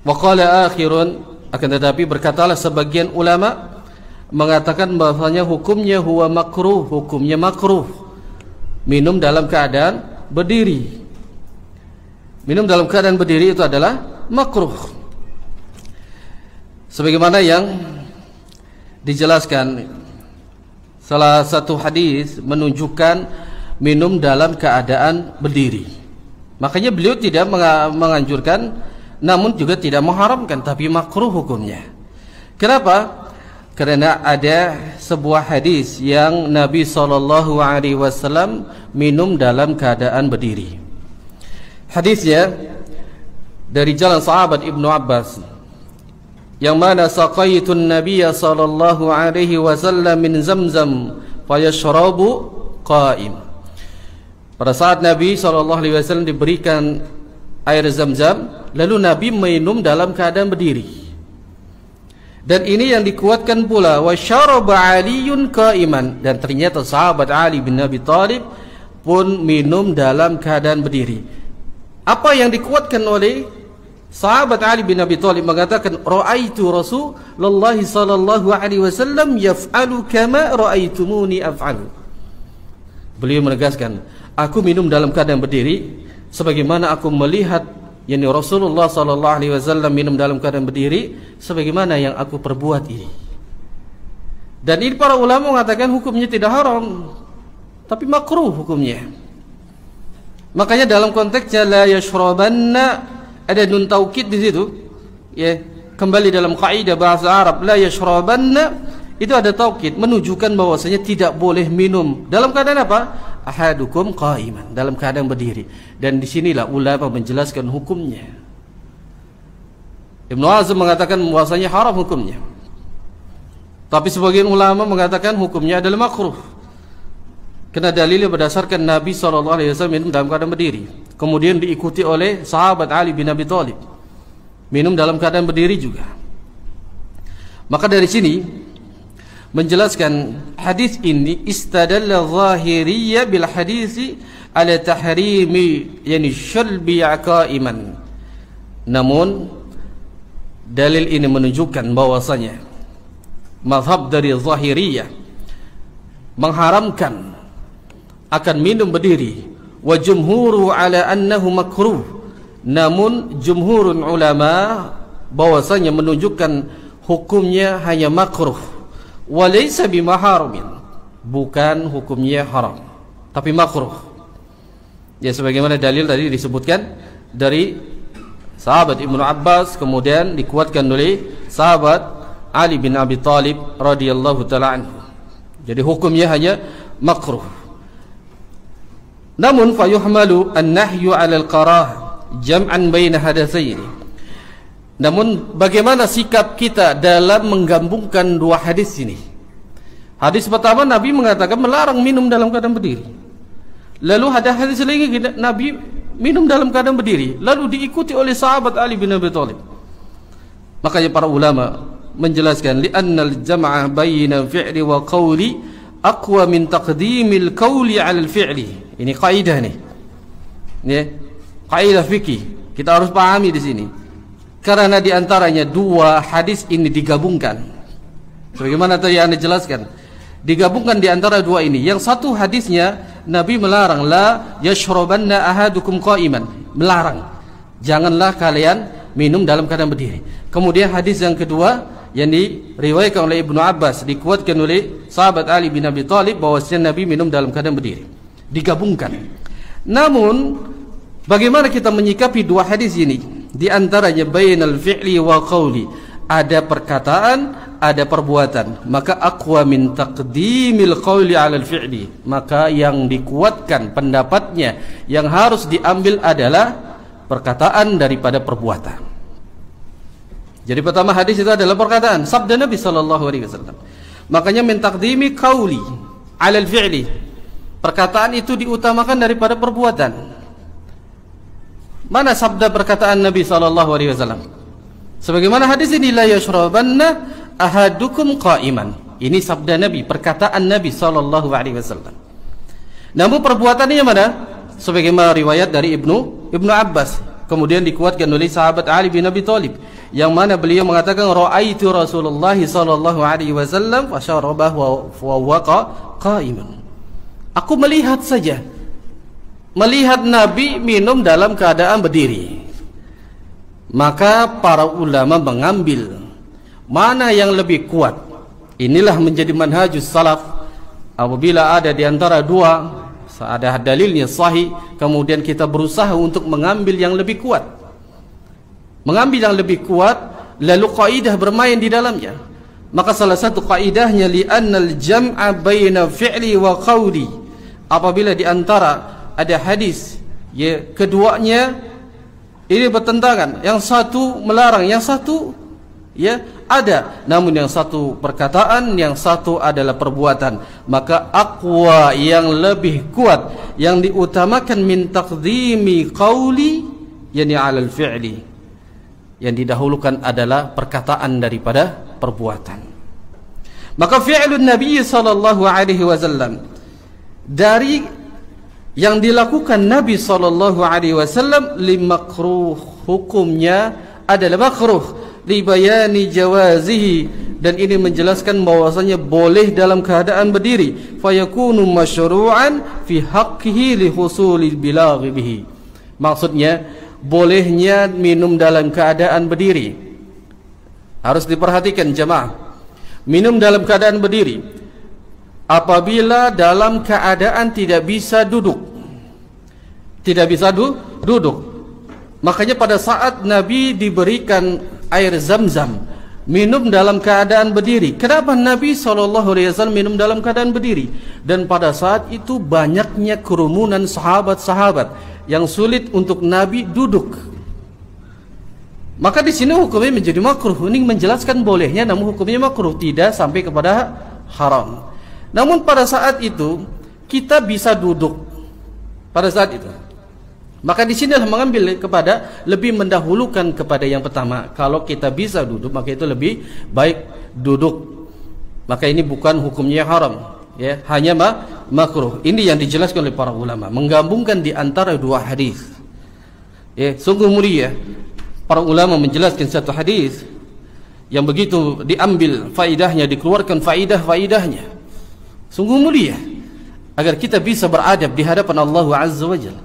Wa qala akhirun, akan tetapi berkatalah sebagian ulama mengatakan bahwasanya hukumnya huwa makruh, hukumnya makruh minum dalam keadaan berdiri. Minum dalam keadaan berdiri itu adalah makruh, sebagaimana yang dijelaskan salah satu hadis menunjukkan minum dalam keadaan berdiri. Makanya beliau tidak menganjurkan, namun juga tidak mengharamkan, tapi makruh hukumnya. Kenapa? Karena ada sebuah hadis yang Nabi SAW minum dalam keadaan berdiri. Hadisnya dari jalan sahabat Ibnu Abbas, yang mana saqaitun Nabiyya SAW min Zamzam fayashrabu qa'im. Pada saat Nabi SAW diberikan air Zamzam, lalu Nabi minum dalam keadaan berdiri. Dan ini yang dikuatkan pula, wa syaraba Aliyun qa'iman, dan ternyata sahabat Ali bin Abi Thalib pun minum dalam keadaan berdiri. Apa yang dikuatkan oleh sahabat Ali bin Abi Thalib, mengatakan ra'aitu Rasulullah sallallahu alaihi wasallam yaf'alu kama ra'aitumuni af'alu. Beliau menegaskan, aku minum dalam keadaan berdiri sebagaimana aku melihat yakni Rasulullah sallallahu alaihi wasallam minum dalam keadaan berdiri sebagaimana yang aku perbuat ini. Dan ini para ulama mengatakan hukumnya tidak haram, tapi makruh hukumnya. Makanya dalam konteksnya la yashrabanna, ada nun taukid di situ. Ya, kembali dalam kaidah bahasa Arab, la yashrabanna itu ada taukid menunjukkan bahwasanya tidak boleh minum dalam keadaan apa? Ahadukum qa'iman, dalam keadaan berdiri. Dan disinilah ulama menjelaskan hukumnya. Ibnu Hazm mengatakan bahwasanya haram hukumnya, tapi sebagian ulama mengatakan hukumnya adalah makruh, karena dalilnya berdasarkan Nabi SAW minum dalam keadaan berdiri, kemudian diikuti oleh sahabat Ali bin Abi Thalib minum dalam keadaan berdiri juga. Maka dari sini menjelaskan hadis ini, istadalla zahiriyya bil hadisi ala tahrimi yani syalbi qa'iman. Namun dalil ini menunjukkan bahwasanya mazhab dari zahiriyah mengharamkan akan minum berdiri, wa jumhuru ala annahu makruh. Namun jumhurun ulama bahwasanya menunjukkan hukumnya hanya makruh, walaysa bimaharumin, bukan hukumnya haram tapi makruh. Ya, sebagaimana dalil tadi disebutkan dari sahabat Ibnu Abbas, kemudian dikuatkan oleh sahabat Ali bin Abi Thalib radhiyallahu taala anhu. Jadi hukumnya hanya makruh. Namun fayuhmalu an-nahyu 'ala al-qarah jam'an baina hadatsaini. Namun bagaimana sikap kita dalam menggabungkan dua hadis ini? Hadis pertama Nabi mengatakan melarang minum dalam keadaan berdiri. Lalu ada hadis lagi Nabi minum dalam keadaan berdiri, lalu diikuti oleh sahabat Ali bin Abi Thalib. Makanya para ulama menjelaskan li'annal jam'ah baina fi'li wa qawli aqwa min taqdimil qawli 'ala al-fi'li. Ini kaidah nih. Ya, kaidah fikih. Kita harus pahami di sini. Karena di antaranya dua hadis ini digabungkan. Sebagaimana tadi Anda jelaskan, digabungkan di antara dua ini. Yang satu hadisnya Nabi melarang la yashrabanna ahadukum qa'iman, melarang janganlah kalian minum dalam keadaan berdiri. Kemudian hadis yang kedua yang diriwayatkan oleh Ibnu Abbas, dikuatkan oleh sahabat Ali bin Abi Thalib bahwasanya Nabi minum dalam keadaan berdiri. Digabungkan. Namun bagaimana kita menyikapi dua hadis ini? Di antaranya bainal fi'li wa qawli, ada perkataan, ada perbuatan. Maka aqwa min taqdimil qawli 'ala al-fi'li, maka yang dikuatkan pendapatnya yang harus diambil adalah perkataan daripada perbuatan. Jadi pertama hadis itu adalah perkataan, sabda Nabi sallallahu alaihi wasallam. Makanya min taqdimi qawli 'ala al-fi'li, perkataan itu diutamakan daripada perbuatan. Mana sabda perkataan Nabi sallallahu alaihi wasallam? Sebagaimana hadis ini, la yashrabanna ahadukum qa'iman. Ini sabda Nabi, perkataan Nabi sallallahu alaihi wasallam. Namun perbuatannya mana? Sebagaimana riwayat dari Ibnu Abbas, kemudian dikuatkan oleh sahabat Ali bin Abi Thalib, yang mana beliau mengatakan ra'aitu Rasulullah sallallahu alaihi wasallam wa syarabah wa waqa qa'iman. Aku melihat saja, melihat Nabi minum dalam keadaan berdiri. Maka para ulama mengambil mana yang lebih kuat. Inilah menjadi manhajus salaf. Apabila ada di antara dua, ada dalilnya sahih, kemudian kita berusaha untuk mengambil yang lebih kuat. Mengambil yang lebih kuat, lalu kaidah bermain di dalamnya. Maka salah satu kaidahnya li'annal jam'a baina fi'li wa qawli. Apabila di antara ada hadis, ya, keduanya ini bertentangan, yang satu melarang, yang satu ya ada, namun yang satu perkataan, yang satu adalah perbuatan, maka aqwa, yang lebih kuat, yang diutamakan min taqdimi qawli yani 'alal fi'li, yang didahulukan adalah perkataan daripada perbuatan. Maka fi'lun Nabi sallallahu alaihi wasallam, dari yang dilakukan Nabi sallallahu alaihi wasallam, limakruh, hukumnya adalah makruh, li bayani jawazihi, dan ini menjelaskan bahwasanya boleh dalam keadaan berdiri, fayakunu masyru'an fi haqqihi li husulil bilaghi bihi. Maksudnya bolehnya minum dalam keadaan berdiri. Harus diperhatikan jemaah, minum dalam keadaan berdiri apabila dalam keadaan tidak bisa duduk. Tidak bisa duduk. Makanya pada saat Nabi diberikan air Zam-Zam, minum dalam keadaan berdiri. Kenapa Nabi SAW minum dalam keadaan berdiri? Dan pada saat itu banyaknya kerumunan sahabat-sahabat yang sulit untuk Nabi duduk. Maka di sini hukumnya menjadi makruh. Ini menjelaskan bolehnya, namun hukumnya makruh, tidak sampai kepada haram. Namun pada saat itu kita bisa duduk. Pada saat itu, maka di sini mengambil kepada lebih mendahulukan kepada yang pertama. Kalau kita bisa duduk, maka itu lebih baik duduk. Maka ini bukan hukumnya haram, ya, hanya makruh. Ini yang dijelaskan oleh para ulama, menggabungkan di antara dua hadis. Ya, sungguh mulia para ulama menjelaskan satu hadis yang begitu diambil faidahnya, dikeluarkan faidahnya. Sungguh mulia agar kita bisa beradab di hadapan Allah Azza wa Jalla,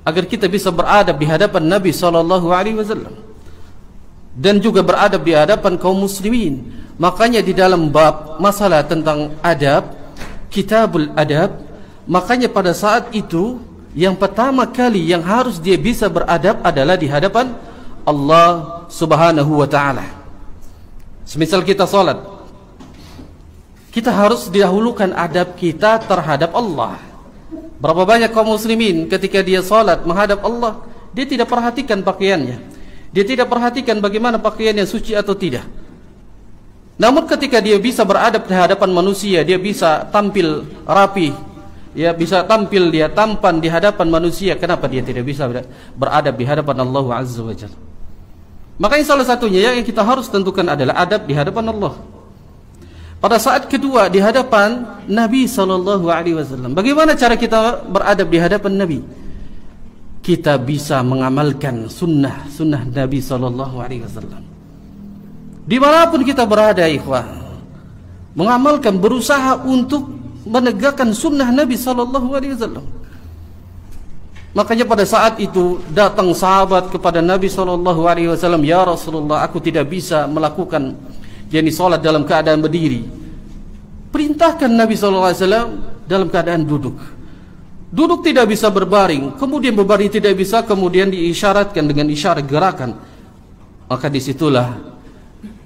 agar kita bisa beradab di hadapan Nabi SAW, dan juga beradab di hadapan kaum muslimin. Makanya di dalam bab masalah tentang adab, kitabul adab, makanya pada saat itu yang pertama kali yang harus dia bisa beradab adalah di hadapan Allah Subhanahu wa ta'ala. Semisal kita salat, kita harus didahulukan adab kita terhadap Allah. Berapa banyak kaum muslimin ketika dia salat menghadap Allah, dia tidak perhatikan pakaiannya, dia tidak perhatikan bagaimana pakaiannya suci atau tidak. Namun ketika dia bisa beradab di hadapan manusia, dia bisa tampil rapi, ya, bisa tampil dia tampan di hadapan manusia. Kenapa dia tidak bisa beradab di hadapan Allah Azza wa Jalla? Makanya salah satunya yang kita harus tentukan adalah adab di hadapan Allah. Pada saat kedua di hadapan Nabi SAW, bagaimana cara kita beradab di hadapan Nabi? Kita bisa mengamalkan sunnah Nabi SAW. Dimanapun kita berada, ikhwah, mengamalkan, berusaha untuk menegakkan sunnah Nabi SAW. Makanya pada saat itu datang sahabat kepada Nabi SAW, ya Rasulullah, aku tidak bisa melakukan yakni salat dalam keadaan berdiri. Perintahkan Nabi SAW dalam keadaan duduk. Duduk tidak bisa berbaring, kemudian berbaring tidak bisa, kemudian diisyaratkan dengan isyarat gerakan. Maka disitulah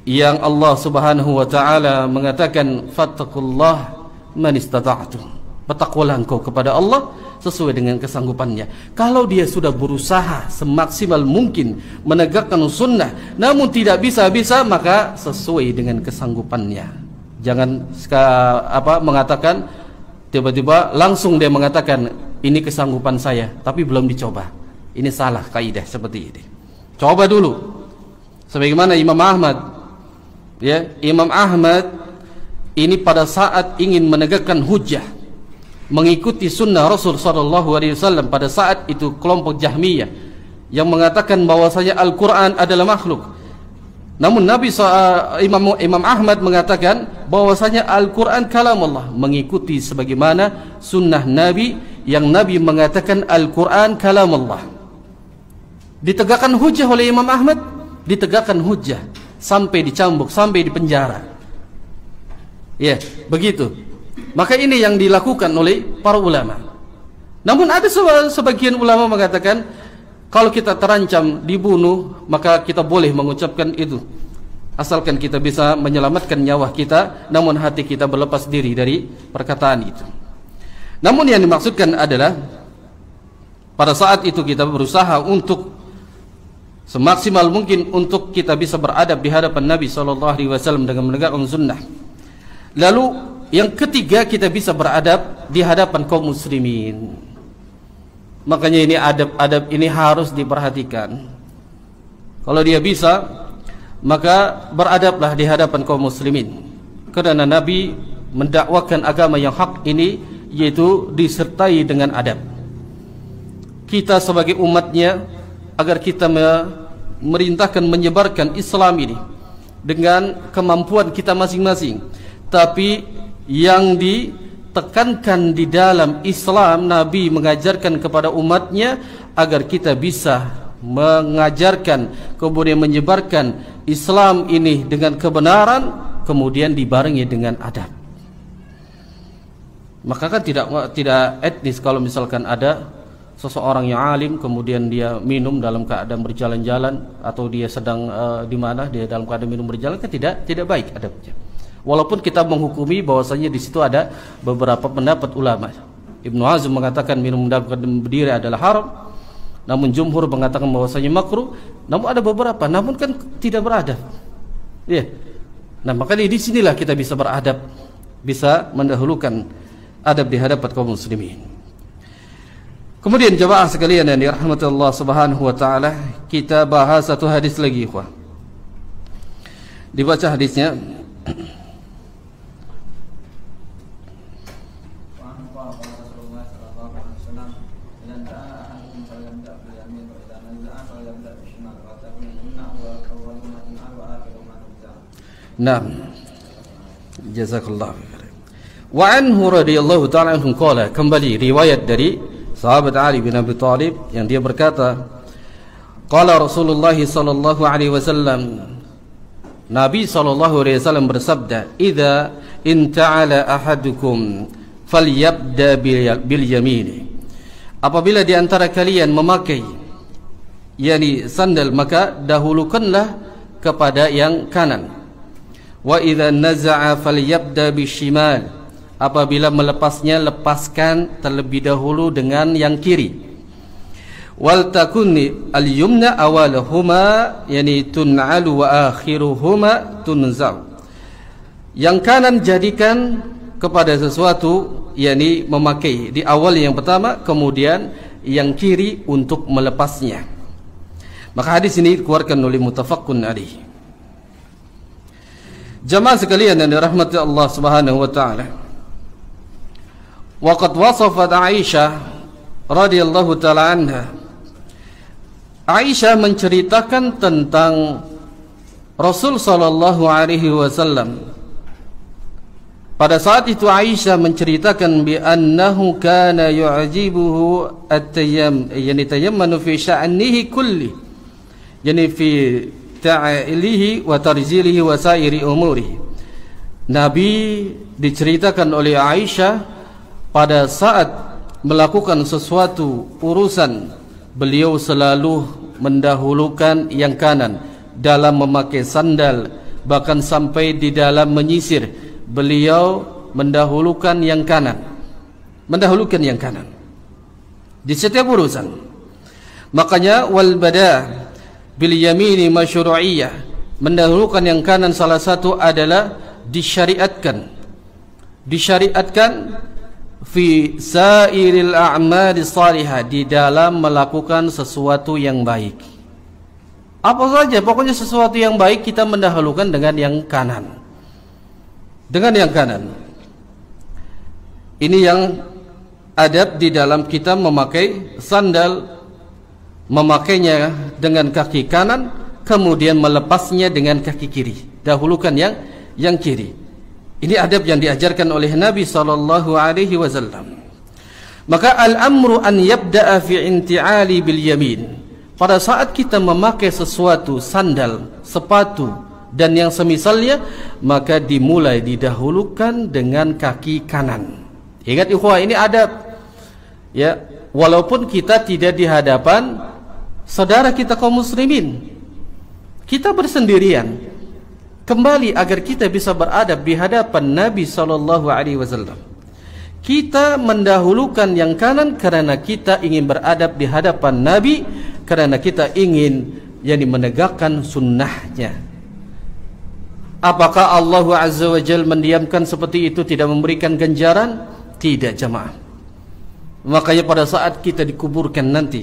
yang Allah Subhanahu wa ta'ala mengatakan, fattaqullah man istata'tum. Bertakwalah engkau kepada Allah sesuai dengan kesanggupannya. Kalau dia sudah berusaha semaksimal mungkin menegakkan sunnah, namun tidak bisa, maka sesuai dengan kesanggupannya. Jangan mengatakan tiba-tiba langsung dia mengatakan ini kesanggupan saya, tapi belum dicoba. Ini salah kaidah seperti ini. Coba dulu. Sebagaimana Imam Ahmad, ya, Imam Ahmad ini pada saat ingin menegakkan hujjah, mengikuti sunnah Rasul SAW, pada saat itu kelompok Jahmiyah yang mengatakan bahwasanya Al-Quran adalah makhluk. Namun Imam Ahmad mengatakan bahwasanya Al-Quran kalam Allah, mengikuti sebagaimana sunnah Nabi yang Nabi mengatakan Al-Quran kalam Allah. Ditegakkan hujjah oleh Imam Ahmad, ditegakkan hujjah sampai dicambuk, sampai dipenjara. Ya, begitu. Maka ini yang dilakukan oleh para ulama. Namun ada sebagian ulama mengatakan kalau kita terancam dibunuh, maka kita boleh mengucapkan itu, asalkan kita bisa menyelamatkan nyawa kita, namun hati kita berlepas diri dari perkataan itu. Namun yang dimaksudkan adalah pada saat itu kita berusaha untuk semaksimal mungkin untuk kita bisa beradab di hadapan Nabi SAW dengan menegakkan sunnah. Lalu yang ketiga, kita bisa beradab di hadapan kaum muslimin. Makanya ini adab-adab ini harus diperhatikan. Kalau dia bisa maka beradablah di hadapan kaum muslimin, karena Nabi mendakwakan agama yang hak ini yaitu disertai dengan adab. Kita sebagai umatnya, agar kita merintahkan menyebarkan Islam ini dengan kemampuan kita masing-masing, tapi yang ditekankan di dalam Islam, Nabi mengajarkan kepada umatnya agar kita bisa mengajarkan kemudian menyebarkan Islam ini dengan kebenaran, kemudian dibarengi dengan adab. Maka kan tidak etnis kalau misalkan ada seseorang yang alim kemudian dia minum dalam keadaan berjalan-jalan, atau dia sedang di mana dia dalam keadaan minum berjalan, kan tidak baik adabnya. Walaupun kita menghukumi bahwasanya di situ ada beberapa pendapat ulama. Ibnu Hazm mengatakan minum dalam keadaan berdiri adalah haram, namun jumhur mengatakan bahwasanya makruh. Namun ada beberapa, namun kan tidak beradab. Ya. Nah, maka di sinilah kita bisa beradab, bisa mendahulukan adab di hadapan kaum muslimin. Kemudian jemaah sekalian yang dirahmati Allah Subhanahu wa taala, kita bahas satu hadis lagi, ikhwah. Dibaca hadisnya. Naam. Jazakallahu khairan. Wa anhu radhiyallahu ta'ala anhu qala, kembali riwayat dari sahabat Ali bin Abi Thalib yang dia berkata, qala Rasulullah sallallahu alaihi wasallam, Nabi sallallahu alaihi wasallam bersabda, idza inta'ala ahadukum falyabda bil yamin. Apabila di antara kalian memakai yakni sandal, maka dahulukanlah kepada yang kanan. Wa idza naza'a falyabda bishimal. Apabila melepasnya, lepaskan terlebih dahulu dengan yang kiri. Wal takuni al-yumna awalahuma, yani tun'alu wa akhiruhuma tunzau. Yang kanan jadikan kepada sesuatu, yakni memakai di awal yang pertama, kemudian yang kiri untuk melepasnya. Maka hadis ini dikeluarkan oleh muttafaqun alaih. Jamaah sekalian yang dirahmati Allah Subhanahu wa taala, waqad wasafat Aisyah radhiyallahu taala anha. Aisyah menceritakan tentang Rasul sallallahu alaihi wasallam. Pada saat itu Aisyah menceritakan bi annahu kana yu'jibuhu yani tayammanu fi sya'nihi kulli, yani fi ta'ilihi wa tarzilihi wa sairi umuri. Nabi diceritakan oleh Aisyah pada saat melakukan sesuatu urusan, beliau selalu mendahulukan yang kanan dalam memakai sandal, bahkan sampai di dalam menyisir beliau mendahulukan yang kanan, di setiap urusan. Makanya wal bada bil yamini masyru'iyyah, mendahulukan yang kanan salah satu adalah disyariatkan fi sairil a'mali salihah, di dalam melakukan sesuatu yang baik. Apa saja, pokoknya sesuatu yang baik kita mendahulukan dengan yang kanan. Ini yang adab di dalam kita memakai sandal, memakainya dengan kaki kanan, kemudian melepasnya dengan kaki kiri. Dahulukan yang kiri. Ini adab yang diajarkan oleh Nabi sallallahu alaihi wasallam. Maka al-amru an yabda'a fi inti'ali bil yamin. Pada saat kita memakai sesuatu, sandal, sepatu dan yang semisalnya, maka dimulai didahulukan dengan kaki kanan. Ingat ikhwah, ini adab. Ya, walaupun kita tidak di hadapan saudara kita kaum muslimin, kita bersendirian. Kembali agar kita bisa beradab di hadapan Nabi sallallahu alaihi wasallam. Kita mendahulukan yang kanan karena kita ingin beradab di hadapan Nabi, karena kita ingin menegakkan sunnahnya. Apakah Allah Azza wa Jalla mendiamkan seperti itu, tidak memberikan ganjaran? Tidak, jamaah. Makanya pada saat kita dikuburkan nanti,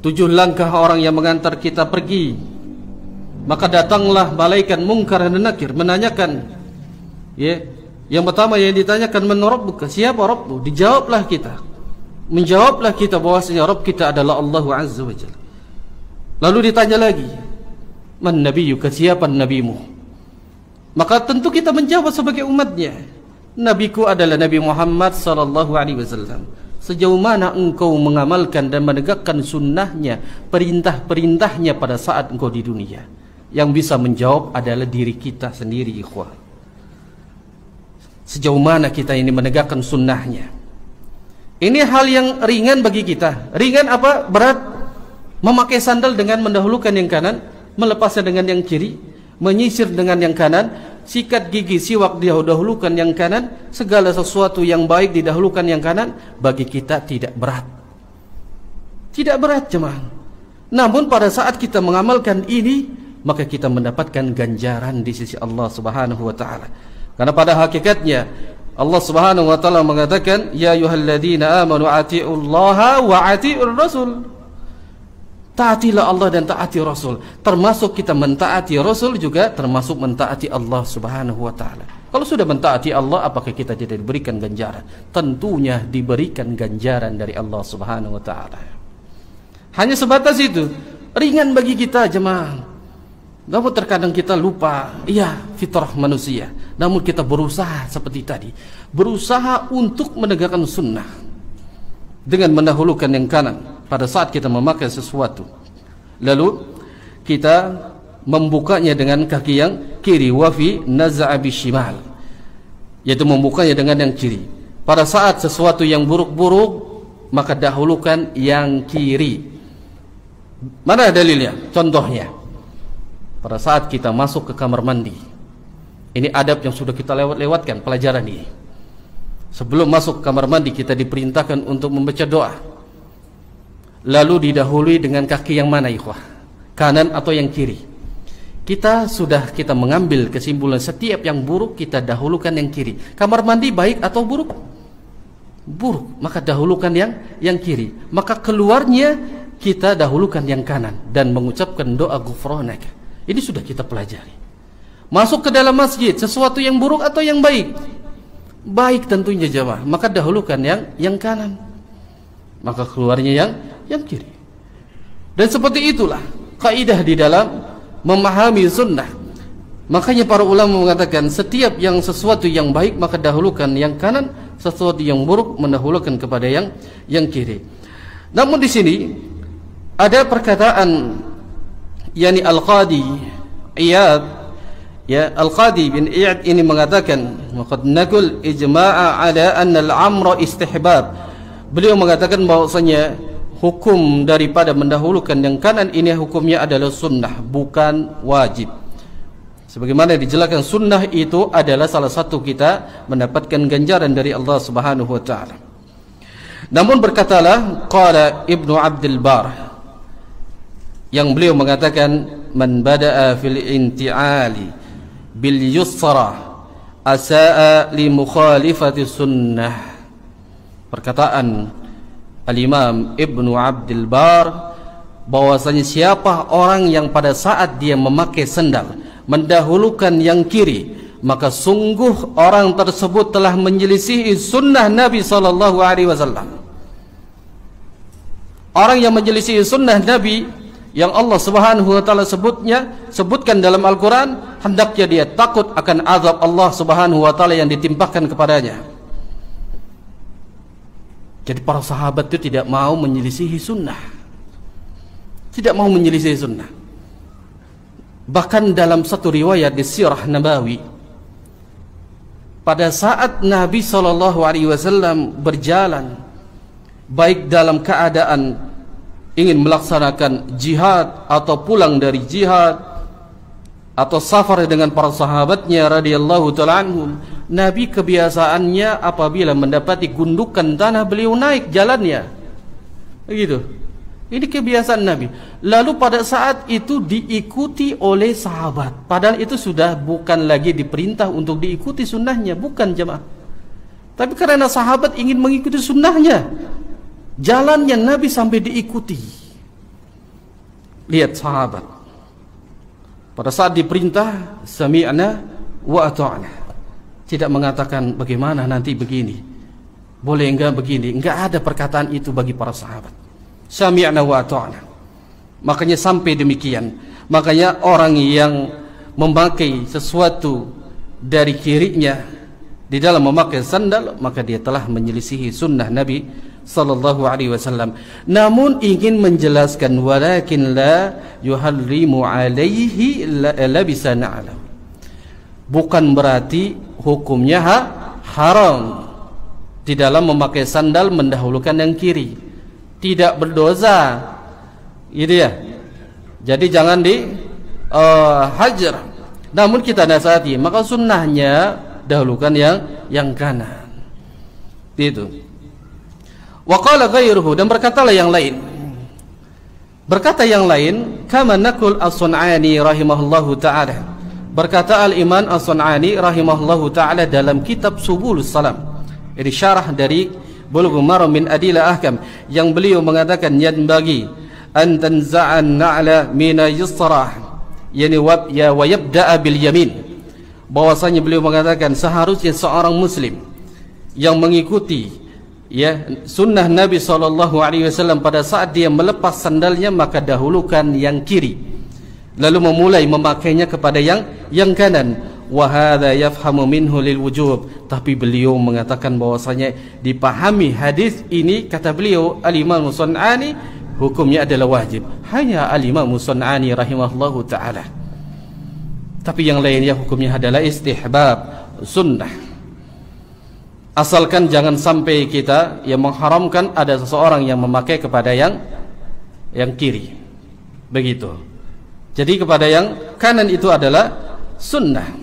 7 langkah orang yang mengantar kita pergi, Maka datanglah malaikat Munkar dan Nakir menanyakan, ya, yang pertama yang ditanyakan, man rabbuka, siapa Rabbmu? Dijawablah kita, menjawablah kita bahwasanya Rabb kita adalah Allah Azza wa Jalla. Lalu ditanya lagi, man nabiyyuka, siapa nabimu? Maka tentu kita menjawab sebagai umatnya, nabiku adalah Nabi Muhammad sallallahu alaihi wasallam. Sejauh mana engkau mengamalkan dan menegakkan sunnahnya, perintah-perintahnya pada saat engkau di dunia? Yang bisa menjawab adalah diri kita sendiri, ikhwah. Sejauh mana kita ini menegakkan sunnahnya? Ini hal yang ringan bagi kita. Ringan apa? Berat. Memakai sandal dengan mendahulukan yang kanan, melepasnya dengan yang kiri, menyisir dengan yang kanan, sikat gigi, siwak didahulukan yang kanan, segala sesuatu yang baik didahulukan yang kanan. Bagi kita tidak berat. Tidak berat, jemaah. Namun pada saat kita mengamalkan ini, maka kita mendapatkan ganjaran di sisi Allah Subhanahu wa taala. Karena pada hakikatnya Allah Subhanahu wa taala mengatakan, ya ayyuhalladzina amanu atiullaha wa atiur rasul. Taatilah Allah dan taati Rasul. Termasuk kita mentaati Rasul juga termasuk mentaati Allah Subhanahu wa taala. Kalau sudah mentaati Allah, apakah kita tidak diberikan ganjaran? Tentunya diberikan ganjaran dari Allah Subhanahu wa taala. Hanya sebatas itu. Ringan bagi kita, jemaah. Namun terkadang kita lupa, iya, fitrah manusia. Namun kita berusaha seperti tadi, berusaha untuk menegakkan sunnah dengan mendahulukan yang kanan pada saat kita memakai sesuatu. Lalu kita membukanya dengan kaki yang kiri, wafi naza'a bishimal, yaitu membukanya dengan yang kiri. Pada saat sesuatu yang buruk-buruk, maka dahulukan yang kiri. Mana dalilnya? Contohnya, pada saat kita masuk ke kamar mandi, ini adab yang sudah kita lewatkan pelajaran ini. Sebelum masuk ke kamar mandi, kita diperintahkan untuk membaca doa. Lalu didahului dengan kaki yang mana, ikhwah? Kanan atau yang kiri? Kita mengambil kesimpulan setiap yang buruk kita dahulukan yang kiri. Kamar mandi baik atau buruk? Buruk, maka dahulukan yang kiri. Maka keluarnya kita dahulukan yang kanan dan mengucapkan doa ghufranak. Ini sudah kita pelajari. Masuk ke dalam masjid, sesuatu yang buruk atau yang baik? Baik tentunya, jemaah. Maka dahulukan yang kanan. Maka keluarnya yang kiri. Dan seperti itulah kaidah di dalam memahami sunnah. Makanya para ulama mengatakan setiap yang sesuatu yang baik maka dahulukan yang kanan, sesuatu yang buruk mendahulukan kepada yang kiri. Namun di sini ada perkataan yakni Al-Qadi Iyad, ya, Al-Qadi bin Iyad ini mengatakan, "Waqad naqul ijma'a ala anna al-amra istihbab." Beliau mengatakan bahwasanya hukum daripada mendahulukan yang kanan ini hukumnya adalah sunnah, bukan wajib. Sebagaimana dijelaskan, sunnah itu adalah salah satu kita mendapatkan ganjaran dari Allah Subhanahu wa taala. Namun berkatalah qala Ibnu Abdul Bar, yang beliau mengatakan, man bada'a fil inti'ali bil yusra asa'a li mukhalifati sunnah. Perkataan Al-Imam Ibnu Abdul Bar bahwasanya siapa orang yang pada saat dia memakai sandal mendahulukan yang kiri, maka sungguh orang tersebut telah menyelisihi sunnah Nabi sallallahu alaihi wasallam. Orang yang menyelisihi sunnah Nabi yang Allah Subhanahu wa taala sebutkan dalam Al-Qur'an, hendaknya dia takut akan azab Allah Subhanahu wa taala yang ditimpakan kepadanya. Jadi para sahabat itu tidak mau menyelisihi sunnah. Tidak mau menyelisihi sunnah. Bahkan dalam satu riwayat di Sirah Nabawi, pada saat Nabi SAW berjalan, baik dalam keadaan ingin melaksanakan jihad atau pulang dari jihad atau safar dengan para sahabatnya radhiyallahu ta'ala anhum, Nabi kebiasaannya apabila mendapati gundukan tanah beliau naik jalannya. Begitu. Ini kebiasaan Nabi. Lalu pada saat itu diikuti oleh sahabat. Padahal itu sudah bukan lagi diperintah untuk diikuti sunnahnya, bukan jemaah. Tapi karena sahabat ingin mengikuti sunnahnya, jalannya Nabi sampai diikuti. Lihat sahabat. Pada saat diperintah sami'na wa ata'na, tidak mengatakan bagaimana nanti begini, boleh enggak begini. Enggak ada perkataan itu bagi para sahabat. Sami'na wa ata'na. Makanya sampai demikian, makanya orang yang memakai sesuatu dari kirinya di dalam memakai sandal, maka dia telah menyelisihi sunnah Nabi sallallahu alaihi wasallam. Namun ingin menjelaskan, walakin la yuharrimu alaihi labisa na'la, bukan berarti hukumnya haram di dalam memakai sandal mendahulukan yang kiri. Tidak berdosa, gitu ya. Jadi jangan di hajar. Namun kita nasihati, maka sunnahnya dahulukan yang kanan. Itu. Wa qala ghairuhu, dan berkatalah yang lain. Berkata yang lain, kama naqul as-Sun'ani rahimahullahu taala. Berkata al-Imam as-Sun'ani rahimahullahu taala dalam kitab Subulus Salam. Ini syarah dari Bulughul Maram min Adillah Ahkam, yang beliau mengatakan yanbaghi an tanza'an na'la min yusra, yani wa yabda'a bil yamin. Bahwasanya beliau mengatakan seharusnya seorang muslim yang mengikuti sunnah Nabi SAW pada saat dia melepas sandalnya, maka dahulukan yang kiri, lalu memulai memakainya kepada yang kanan. Wa hadza yafhamu minhu lil wujub. Tapi beliau mengatakan bahwasanya dipahami hadis ini, kata beliau al-Imam Sun'ani, hukumnya adalah wajib. Hanya al-Imam Sun'ani rahimahullahu taala. Tapi yang lainnya hukumnya adalah istihbab, sunnah. Asalkan jangan sampai kita yang mengharamkan ada seseorang yang memakai kepada yang kiri. Begitu. Jadi kepada yang kanan itu adalah sunnah.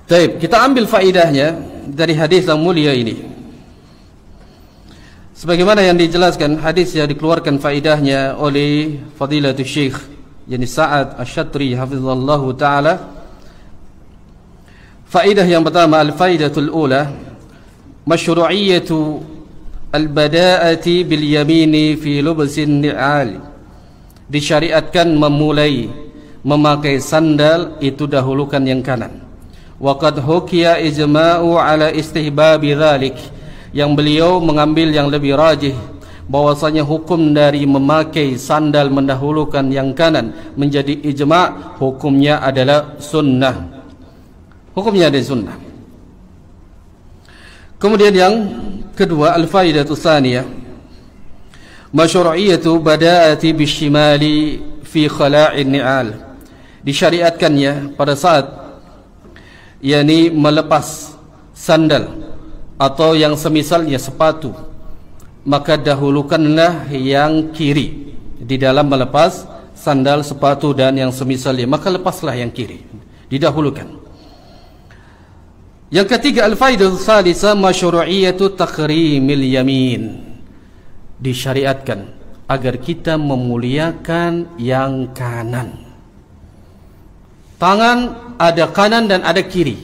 Baik, kita ambil faedahnya dari hadis yang mulia ini. Sebagaimana yang dijelaskan, hadis yang dikeluarkan faedahnya oleh Fadilatul Syekh yani Sa'ad Asy-Syatri hafizallahu taala. Faedah yang pertama, al-faidatul ula, masyru'iyyatu al-bada'ati bil yamini fi lubsin ni'al. Disyariatkan memulai memakai sandal itu dahulukan yang kanan. Wa qad hukiya ijma'u ala istihbabi dzalik, yang beliau mengambil yang lebih rajih bahwasanya hukum dari memakai sandal mendahulukan yang kanan menjadi ijma', hukumnya adalah sunnah. Hukumnya ada sunnah. Kemudian yang kedua, al-faidatu tsaniyah, masyru'iyyatu bada'ati bisyimali fi khala'in ni'al. Disyariatkannya pada saat yakni melepas sandal atau yang semisalnya sepatu, maka dahulukanlah yang kiri di dalam melepas sandal, sepatu dan yang semisalnya, maka lepaslah yang kiri, didahulukan. Yang ketiga, al-faidah salisa, masyru'iyyatu takrimil yamin. Disyariatkan agar kita memuliakan yang kanan. Tangan ada kanan dan ada kiri.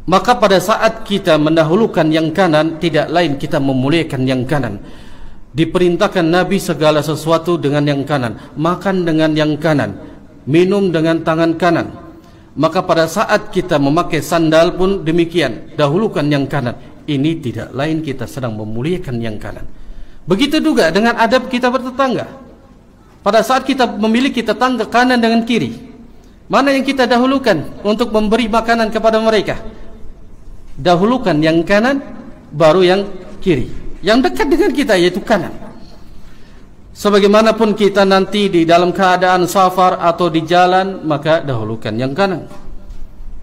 Maka pada saat kita mendahulukan yang kanan, tidak lain kita memuliakan yang kanan. Diperintahkan Nabi segala sesuatu dengan yang kanan. Makan dengan yang kanan, minum dengan tangan kanan. Maka pada saat kita memakai sandal pun demikian, dahulukan yang kanan. Ini tidak lain kita sedang memuliakan yang kanan. Begitu juga dengan adab kita bertetangga. Pada saat kita memiliki tetangga kanan dengan kiri, mana yang kita dahulukan untuk memberi makanan kepada mereka? Dahulukan yang kanan, baru yang kiri. Yang dekat dengan kita yaitu kanan. Sebagaimanapun kita nanti di dalam keadaan safar atau di jalan, maka dahulukan yang kanan.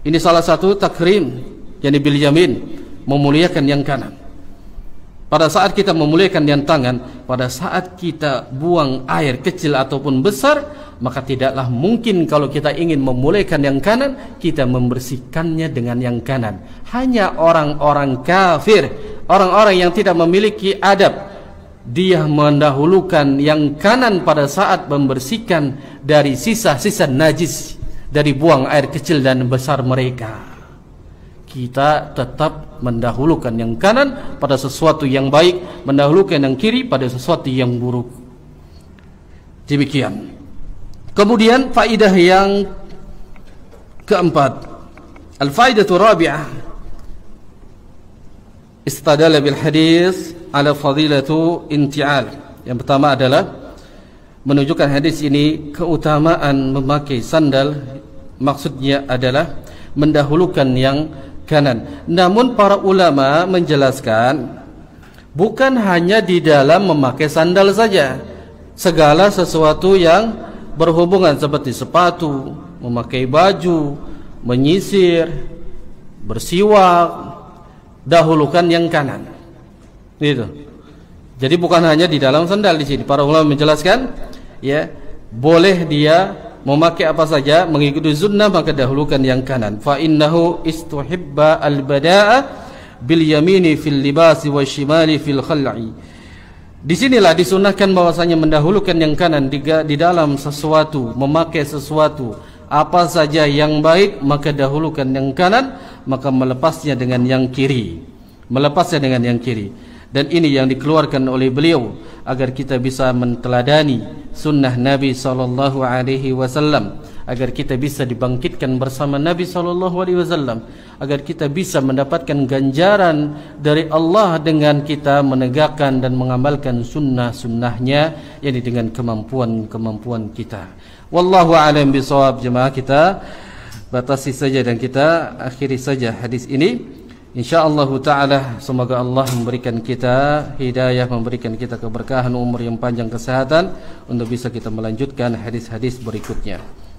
Ini salah satu takrim, yakni bil yamin, memuliakan yang kanan. Pada saat kita memuliakan yang tangan, pada saat kita buang air kecil ataupun besar, maka tidaklah mungkin kalau kita ingin memuliakan yang kanan, kita membersihkannya dengan yang kanan. Hanya orang-orang kafir, orang-orang yang tidak memiliki adab, dia mendahulukan yang kanan pada saat membersihkan dari sisa-sisa najis dari buang air kecil dan besar mereka. Kita tetap mendahulukan yang kanan pada sesuatu yang baik, mendahulukan yang kiri pada sesuatu yang buruk. Demikian. Kemudian faidah yang keempat, al-faidatu rabi'ah, istadala bil hadis ala fadilatu inti'al. Yang pertama adalah menunjukkan hadis ini keutamaan memakai sandal, maksudnya adalah mendahulukan yang kanan. Namun para ulama menjelaskan bukan hanya di dalam memakai sandal saja, segala sesuatu yang berhubungan seperti sepatu, memakai baju, menyisir, bersiwak, dahulukan yang kanan. Gitu. Jadi bukan hanya di dalam sandal di sini. Para ulama menjelaskan, ya, boleh dia memakai apa saja, mengikuti sunnah, maka dahulukan yang kanan. Fa innahu istuhibba al-bada'a bil yamini fil libasi wa shimali fil khal'i. Disinilah disunahkan bahwasanya mendahulukan yang kanan di dalam sesuatu, memakai sesuatu apa saja yang baik, maka dahulukan yang kanan, maka melepasnya dengan yang kiri, dan ini yang dikeluarkan oleh beliau agar kita bisa menteladani sunnah Nabi sallallahu alaihi wasallam, agar kita bisa dibangkitkan bersama Nabi sallallahu alaihi wasallam, agar kita bisa mendapatkan ganjaran dari Allah dengan kita menegakkan dan mengamalkan sunnah-sunnahnya, yakni dengan kemampuan kita. Wallahu a'lam bishawab. Jemaah, kita batasi saja dan kita akhiri saja hadis ini. InsyaAllah ta'ala semoga Allah memberikan kita hidayah, memberikan kita keberkahan, umur yang panjang, kesehatan, untuk bisa kita melanjutkan hadis-hadis berikutnya.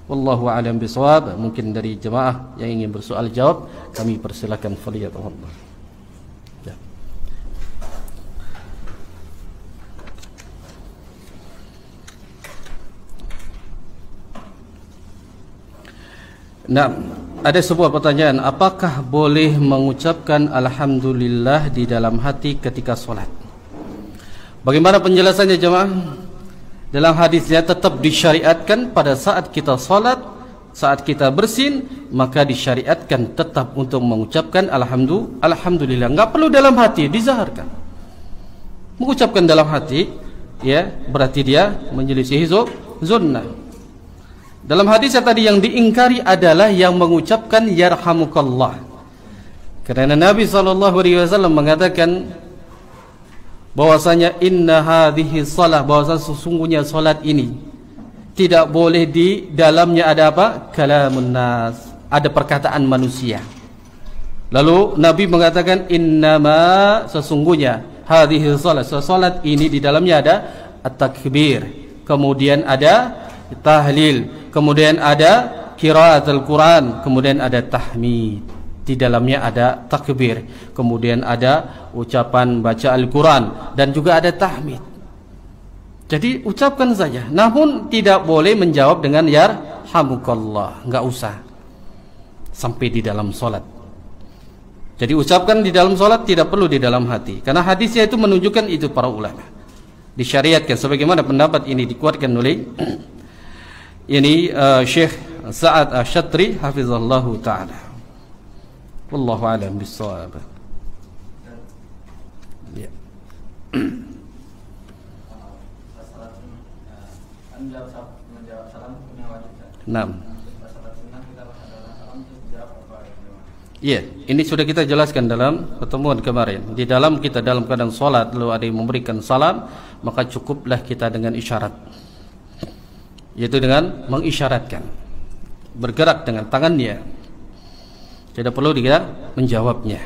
Wallahu a'lam bishawab. Mungkin dari jemaah yang ingin bersoal jawab, kami persilakan. Fadhillah. Ya. Nah, ada sebuah pertanyaan, apakah boleh mengucapkan alhamdulillah di dalam hati ketika sholat? Bagaimana penjelasannya jemaah? Dalam hadisnya tetap disyariatkan pada saat kita sholat, saat kita bersin, maka disyariatkan tetap untuk mengucapkan alhamdulillah. Enggak perlu dalam hati, dizaharkan. Mengucapkan dalam hati, ya, berarti dia menyelisihi sunnah. Dalam hadis tadi yang diingkari adalah yang mengucapkan yarhamukallah. Karena Nabi SAW mengatakan bahwasanya inna hadhihi shalah, bahwasanya sesungguhnya salat ini tidak boleh di dalamnya ada apa? Kalamun nas, ada perkataan manusia. Lalu Nabi mengatakan innama, sesungguhnya hadhihi shalah, salat ini di dalamnya ada at-takbir, kemudian ada tahlil, kemudian ada qiraatul Quran, kemudian ada tahmid. Di dalamnya ada takbir, kemudian ada ucapan baca Al-Quran, dan juga ada tahmid. Jadi ucapkan saja, namun tidak boleh menjawab dengan yarhamukallah, enggak usah sampai di dalam solat. Jadi ucapkan di dalam solat, tidak perlu di dalam hati, karena hadisnya itu menunjukkan itu para ulama. Disyariatkan sebagaimana pendapat ini dikuatkan oleh ini Syekh Sa'ad Asy-Syatri hafizallahu taala. Wallahu a'lam bissawab. Ya. Naam. Iya, ini sudah kita jelaskan dalam pertemuan kemarin. Di dalam kita dalam keadaan salat lalu ada yang memberikan salam, maka cukuplah kita dengan isyarat. Yaitu dengan mengisyaratkan, bergerak dengan tangannya, tidak perlu dia menjawabnya.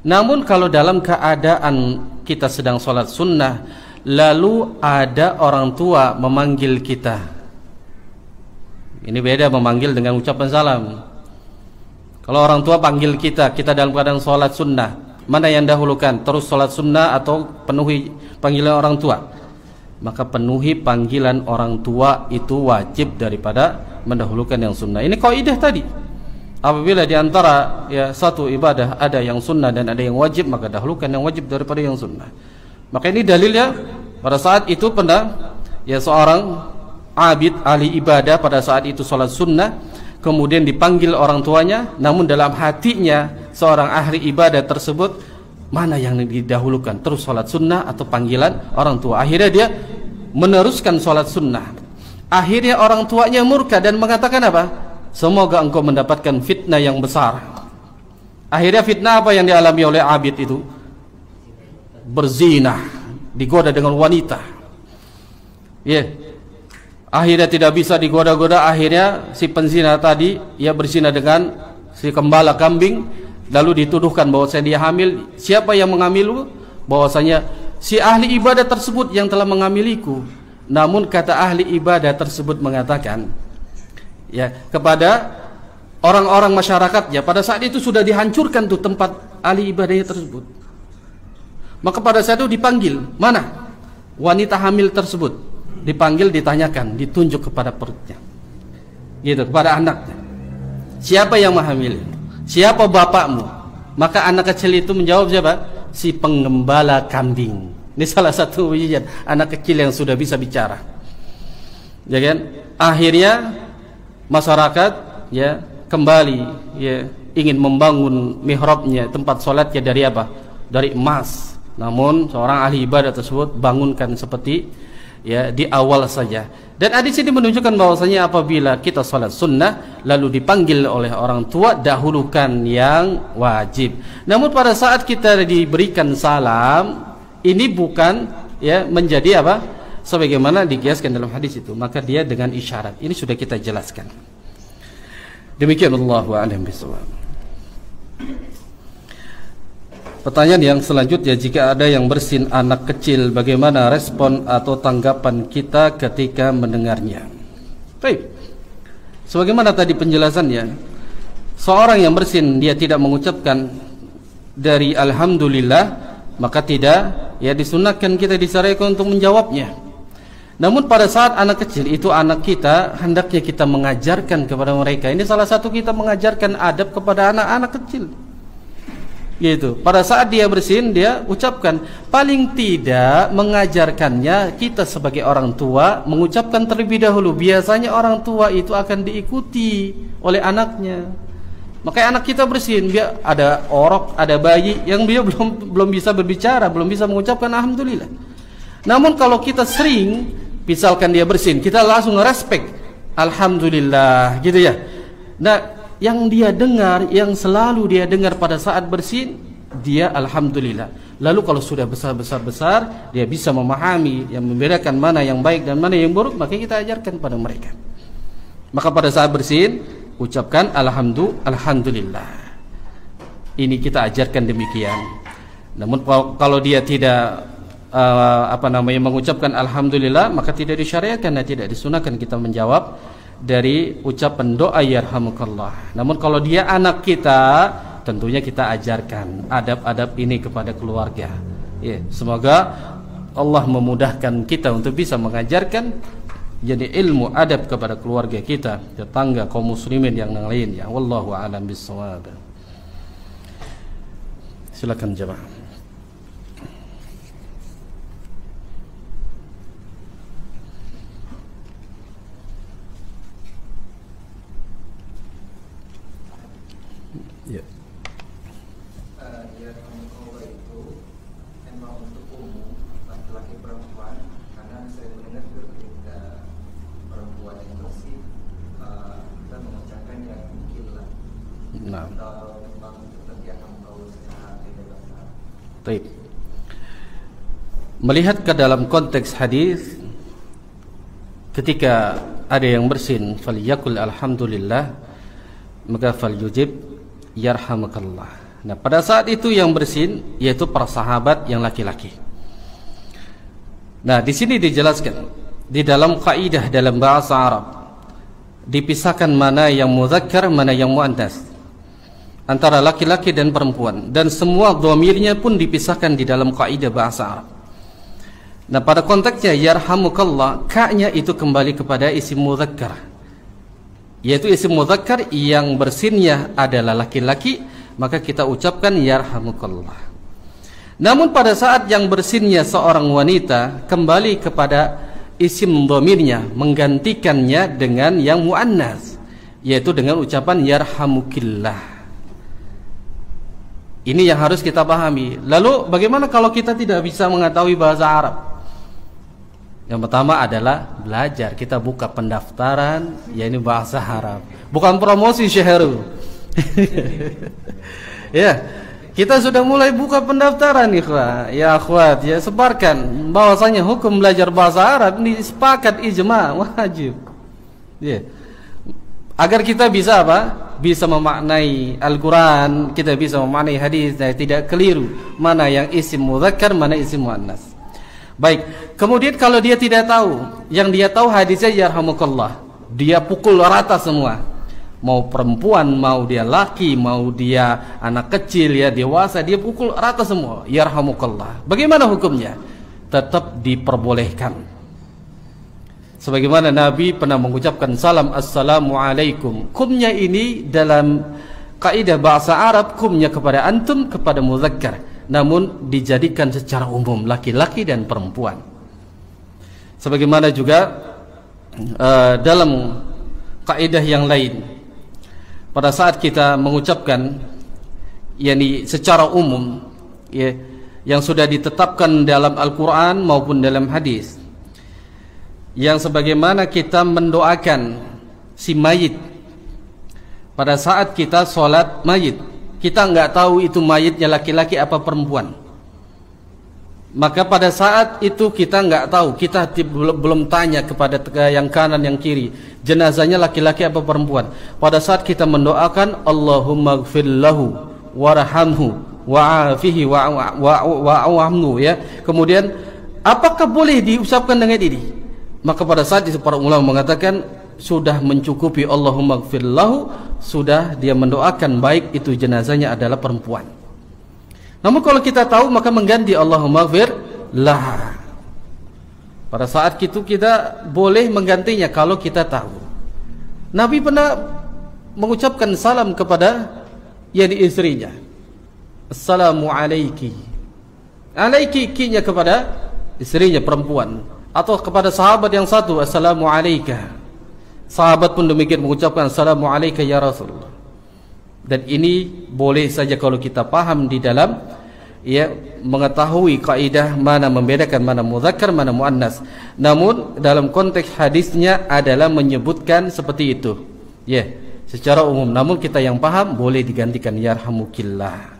Namun kalau dalam keadaan kita sedang sholat sunnah, lalu ada orang tua memanggil kita, ini beda memanggil dengan ucapan salam. Kalau orang tua panggil kita, kita dalam keadaan sholat sunnah, mana yang dahulukan? Terus sholat sunnah atau penuhi panggilan orang tua? Maka penuhi panggilan orang tua itu wajib daripada mendahulukan yang sunnah. Ini kaidah tadi. Apabila di antara ya satu ibadah ada yang sunnah dan ada yang wajib, maka dahulukan yang wajib daripada yang sunnah. Maka ini dalilnya pada saat itu pernah ya seorang abid ahli ibadah pada saat itu sholat sunnah, kemudian dipanggil orang tuanya, namun dalam hatinya seorang ahli ibadah tersebut, mana yang didahulukan, terus sholat sunnah atau panggilan orang tua? Akhirnya dia meneruskan sholat sunnah. Akhirnya orang tuanya murka dan mengatakan apa? Semoga engkau mendapatkan fitnah yang besar. Akhirnya fitnah apa yang dialami oleh Abid itu? Berzina, digoda dengan wanita. Akhirnya tidak bisa digoda-goda. Akhirnya si penzina tadi berzina dengan si gembala kambing, lalu dituduhkan bahwasanya dia hamil. Siapa yang mengambil? Bahwasanya si ahli ibadah tersebut yang telah mengamiliku. Namun kata ahli ibadah tersebut mengatakan kepada orang-orang masyarakatnya, pada saat itu sudah dihancurkan tuh tempat ahli ibadahnya tersebut. Maka pada saat itu dipanggil, mana wanita hamil tersebut? Dipanggil, ditanyakan, ditunjuk kepada perutnya, kepada anaknya. Siapa yang menghamili? Siapa bapakmu? Maka anak kecil itu menjawab siapa? Si penggembala kambing. Ini salah satu wujud anak kecil yang sudah bisa bicara. Akhirnya masyarakat kembali ingin membangun mihrabnya, tempat sholatnya dari apa? Dari emas. Namun seorang ahli ibadah tersebut bangunkan seperti di awal saja. Dan hadis ini menunjukkan bahwasanya apabila kita sholat sunnah lalu dipanggil oleh orang tua, dahulukan yang wajib. Namun pada saat kita diberikan salam, ini bukan menjadi apa? Sebagaimana dikiaskan dalam hadis itu, maka dia dengan isyarat. Ini sudah kita jelaskan. Demikian, Allahu a'lam bishawab. Pertanyaan yang selanjutnya, jika ada yang bersin anak kecil, bagaimana respon atau tanggapan kita ketika mendengarnya? Baik. Sebagaimana tadi penjelasannya, seorang yang bersin dia tidak mengucapkan dari alhamdulillah, maka tidak disunahkan kita disyariatkan untuk menjawabnya. Namun pada saat anak kecil itu anak kita, hendaknya kita mengajarkan kepada mereka. Ini salah satu kita mengajarkan adab kepada anak-anak kecil. Pada saat dia bersin, dia ucapkan. Paling tidak mengajarkannya, kita sebagai orang tua mengucapkan terlebih dahulu. Biasanya orang tua itu akan diikuti oleh anaknya. Makanya anak kita bersin, dia ada orok, ada bayi yang dia belum bisa berbicara, belum bisa mengucapkan alhamdulillah. Namun kalau kita sering, misalkan dia bersin, kita langsung respect alhamdulillah, Nah, yang dia dengar, yang selalu dia dengar pada saat bersin, dia alhamdulillah. Lalu kalau sudah besar, dia bisa memahami, yang membedakan mana yang baik dan mana yang buruk, maka kita ajarkan pada mereka. Maka pada saat bersin, ucapkan alhamdulillah. Ini kita ajarkan demikian. Namun kalau dia tidak mengucapkan alhamdulillah, maka tidak disyariatkan dan tidak disunahkan kita menjawab dari ucapan doa yarhamukallah. Namun kalau dia anak kita, tentunya kita ajarkan adab-adab ini kepada keluarga. Semoga Allah memudahkan kita untuk bisa mengajarkan jadi ilmu adab kepada keluarga kita, tetangga, kaum muslimin yang lainnya. Wallahu a'lam bishawab. Silakan jemaah. Melihat ke dalam konteks hadis, ketika ada yang bersin falyakul alhamdulillah, maka falyujib yarhamukallah. Nah, pada saat itu yang bersin yaitu para sahabat yang laki-laki. Nah, di sini dijelaskan di dalam kaidah dalam bahasa Arab dipisahkan mana yang muzakkar, mana yang muannas, antara laki-laki dan perempuan, dan semua dhamirnya pun dipisahkan di dalam kaidah bahasa Arab. Nah, pada konteksnya yarhamukallah, ka-nya itu kembali kepada isim mudzakkar, yaitu isim mudzakkar yang bersinnya adalah laki-laki, maka kita ucapkan yarhamukallah. Namun pada saat yang bersinnya seorang wanita, kembali kepada isim dhamirnya, menggantikannya dengan yang muannas, yaitu dengan ucapan yarhamukillah. Ini yang harus kita pahami. Lalu bagaimana kalau kita tidak bisa mengetahui bahasa Arab? Yang pertama adalah belajar. Kita buka pendaftaran, ya ini bahasa Arab. Bukan promosi Syahru. Ya, kita sudah mulai buka pendaftaran ikhwah. Ya akhwat, ya sebarkan bahwasanya hukum belajar bahasa Arab ini sepakat ijma wajib. Ya. Agar kita bisa apa? Bisa memaknai Al-Quran, kita bisa memaknai hadis dan tidak keliru mana yang isim mudzakkar, mana isim muannas. Baik, kemudian kalau dia tidak tahu, yang dia tahu hadisnya yarhamukallah, dia pukul rata semua. Mau perempuan, mau dia laki, mau dia anak kecil, ya dewasa, dia pukul rata semua. Yarhamukallah. Bagaimana hukumnya? Tetap diperbolehkan. Sebagaimana Nabi pernah mengucapkan salam assalamualaikum. Kumnya ini dalam kaidah bahasa Arab, kumnya kepada antum, kepada mudzakkar, namun dijadikan secara umum laki-laki dan perempuan. Sebagaimana juga dalam kaidah yang lain, pada saat kita mengucapkan yakni secara umum, ya, yang sudah ditetapkan dalam Al-Quran maupun dalam hadis, yang sebagaimana kita mendoakan si mayit pada saat kita sholat mayit, kita nggak tahu itu mayitnya laki-laki apa perempuan, maka pada saat itu kita nggak tahu, kita belum tanya kepada yang kanan yang kiri jenazahnya laki-laki apa perempuan. Pada saat kita mendoakan Allahumma gfir lahu warhamhu wa'afihi wa'amnu, ya, kemudian apakah boleh diucapkan dengan ini? Maka pada saat itu para ulama mengatakan sudah mencukupi Allahumma gfir lahu, sudah dia mendoakan baik itu jenazahnya adalah perempuan. Namun kalau kita tahu maka mengganti Allahumma gfir lah. Pada saat itu kita boleh menggantinya kalau kita tahu. Nabi pernah mengucapkan salam kepada yakni istrinya, assalamu alaiki. Alaiki kinya kepada istrinya perempuan, atau kepada sahabat yang satu, assalamu alaika. Sahabat pun demikian mengucapkan assalamu alaika ya Rasulullah. Dan ini boleh saja kalau kita paham di dalam, ya, mengetahui kaidah mana membedakan mana mudzakkar mana muannas. Namun dalam konteks hadisnya adalah menyebutkan seperti itu, ya, secara umum. Namun kita yang paham boleh digantikan yarhamukillah.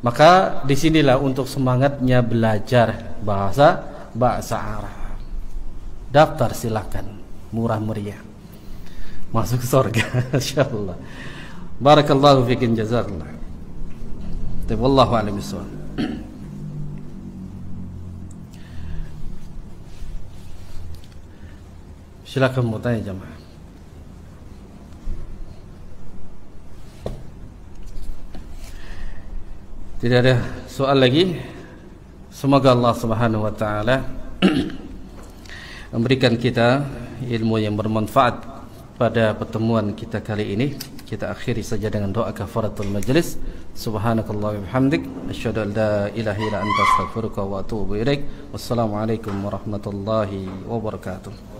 Maka disinilah untuk semangatnya belajar bahasa Arab. Daftar silakan, murah meriah, masuk surga insyaallah. Barakallahu fikin, jazakallah. Wallahu a'lam bishawab. Silakan mau tanya jemaah. Tidak ada soal lagi. Semoga Allah Subhanahu wa taala memberikan kita ilmu yang bermanfaat pada pertemuan kita kali ini. Kita akhiri saja dengan doa kafaratul majlis. Subhanakallah wa bihamdik, asyhadu an la ilaha illa anta astaghfiruka wa atubu ilaik. Wassalamualaikum warahmatullahi wabarakatuh.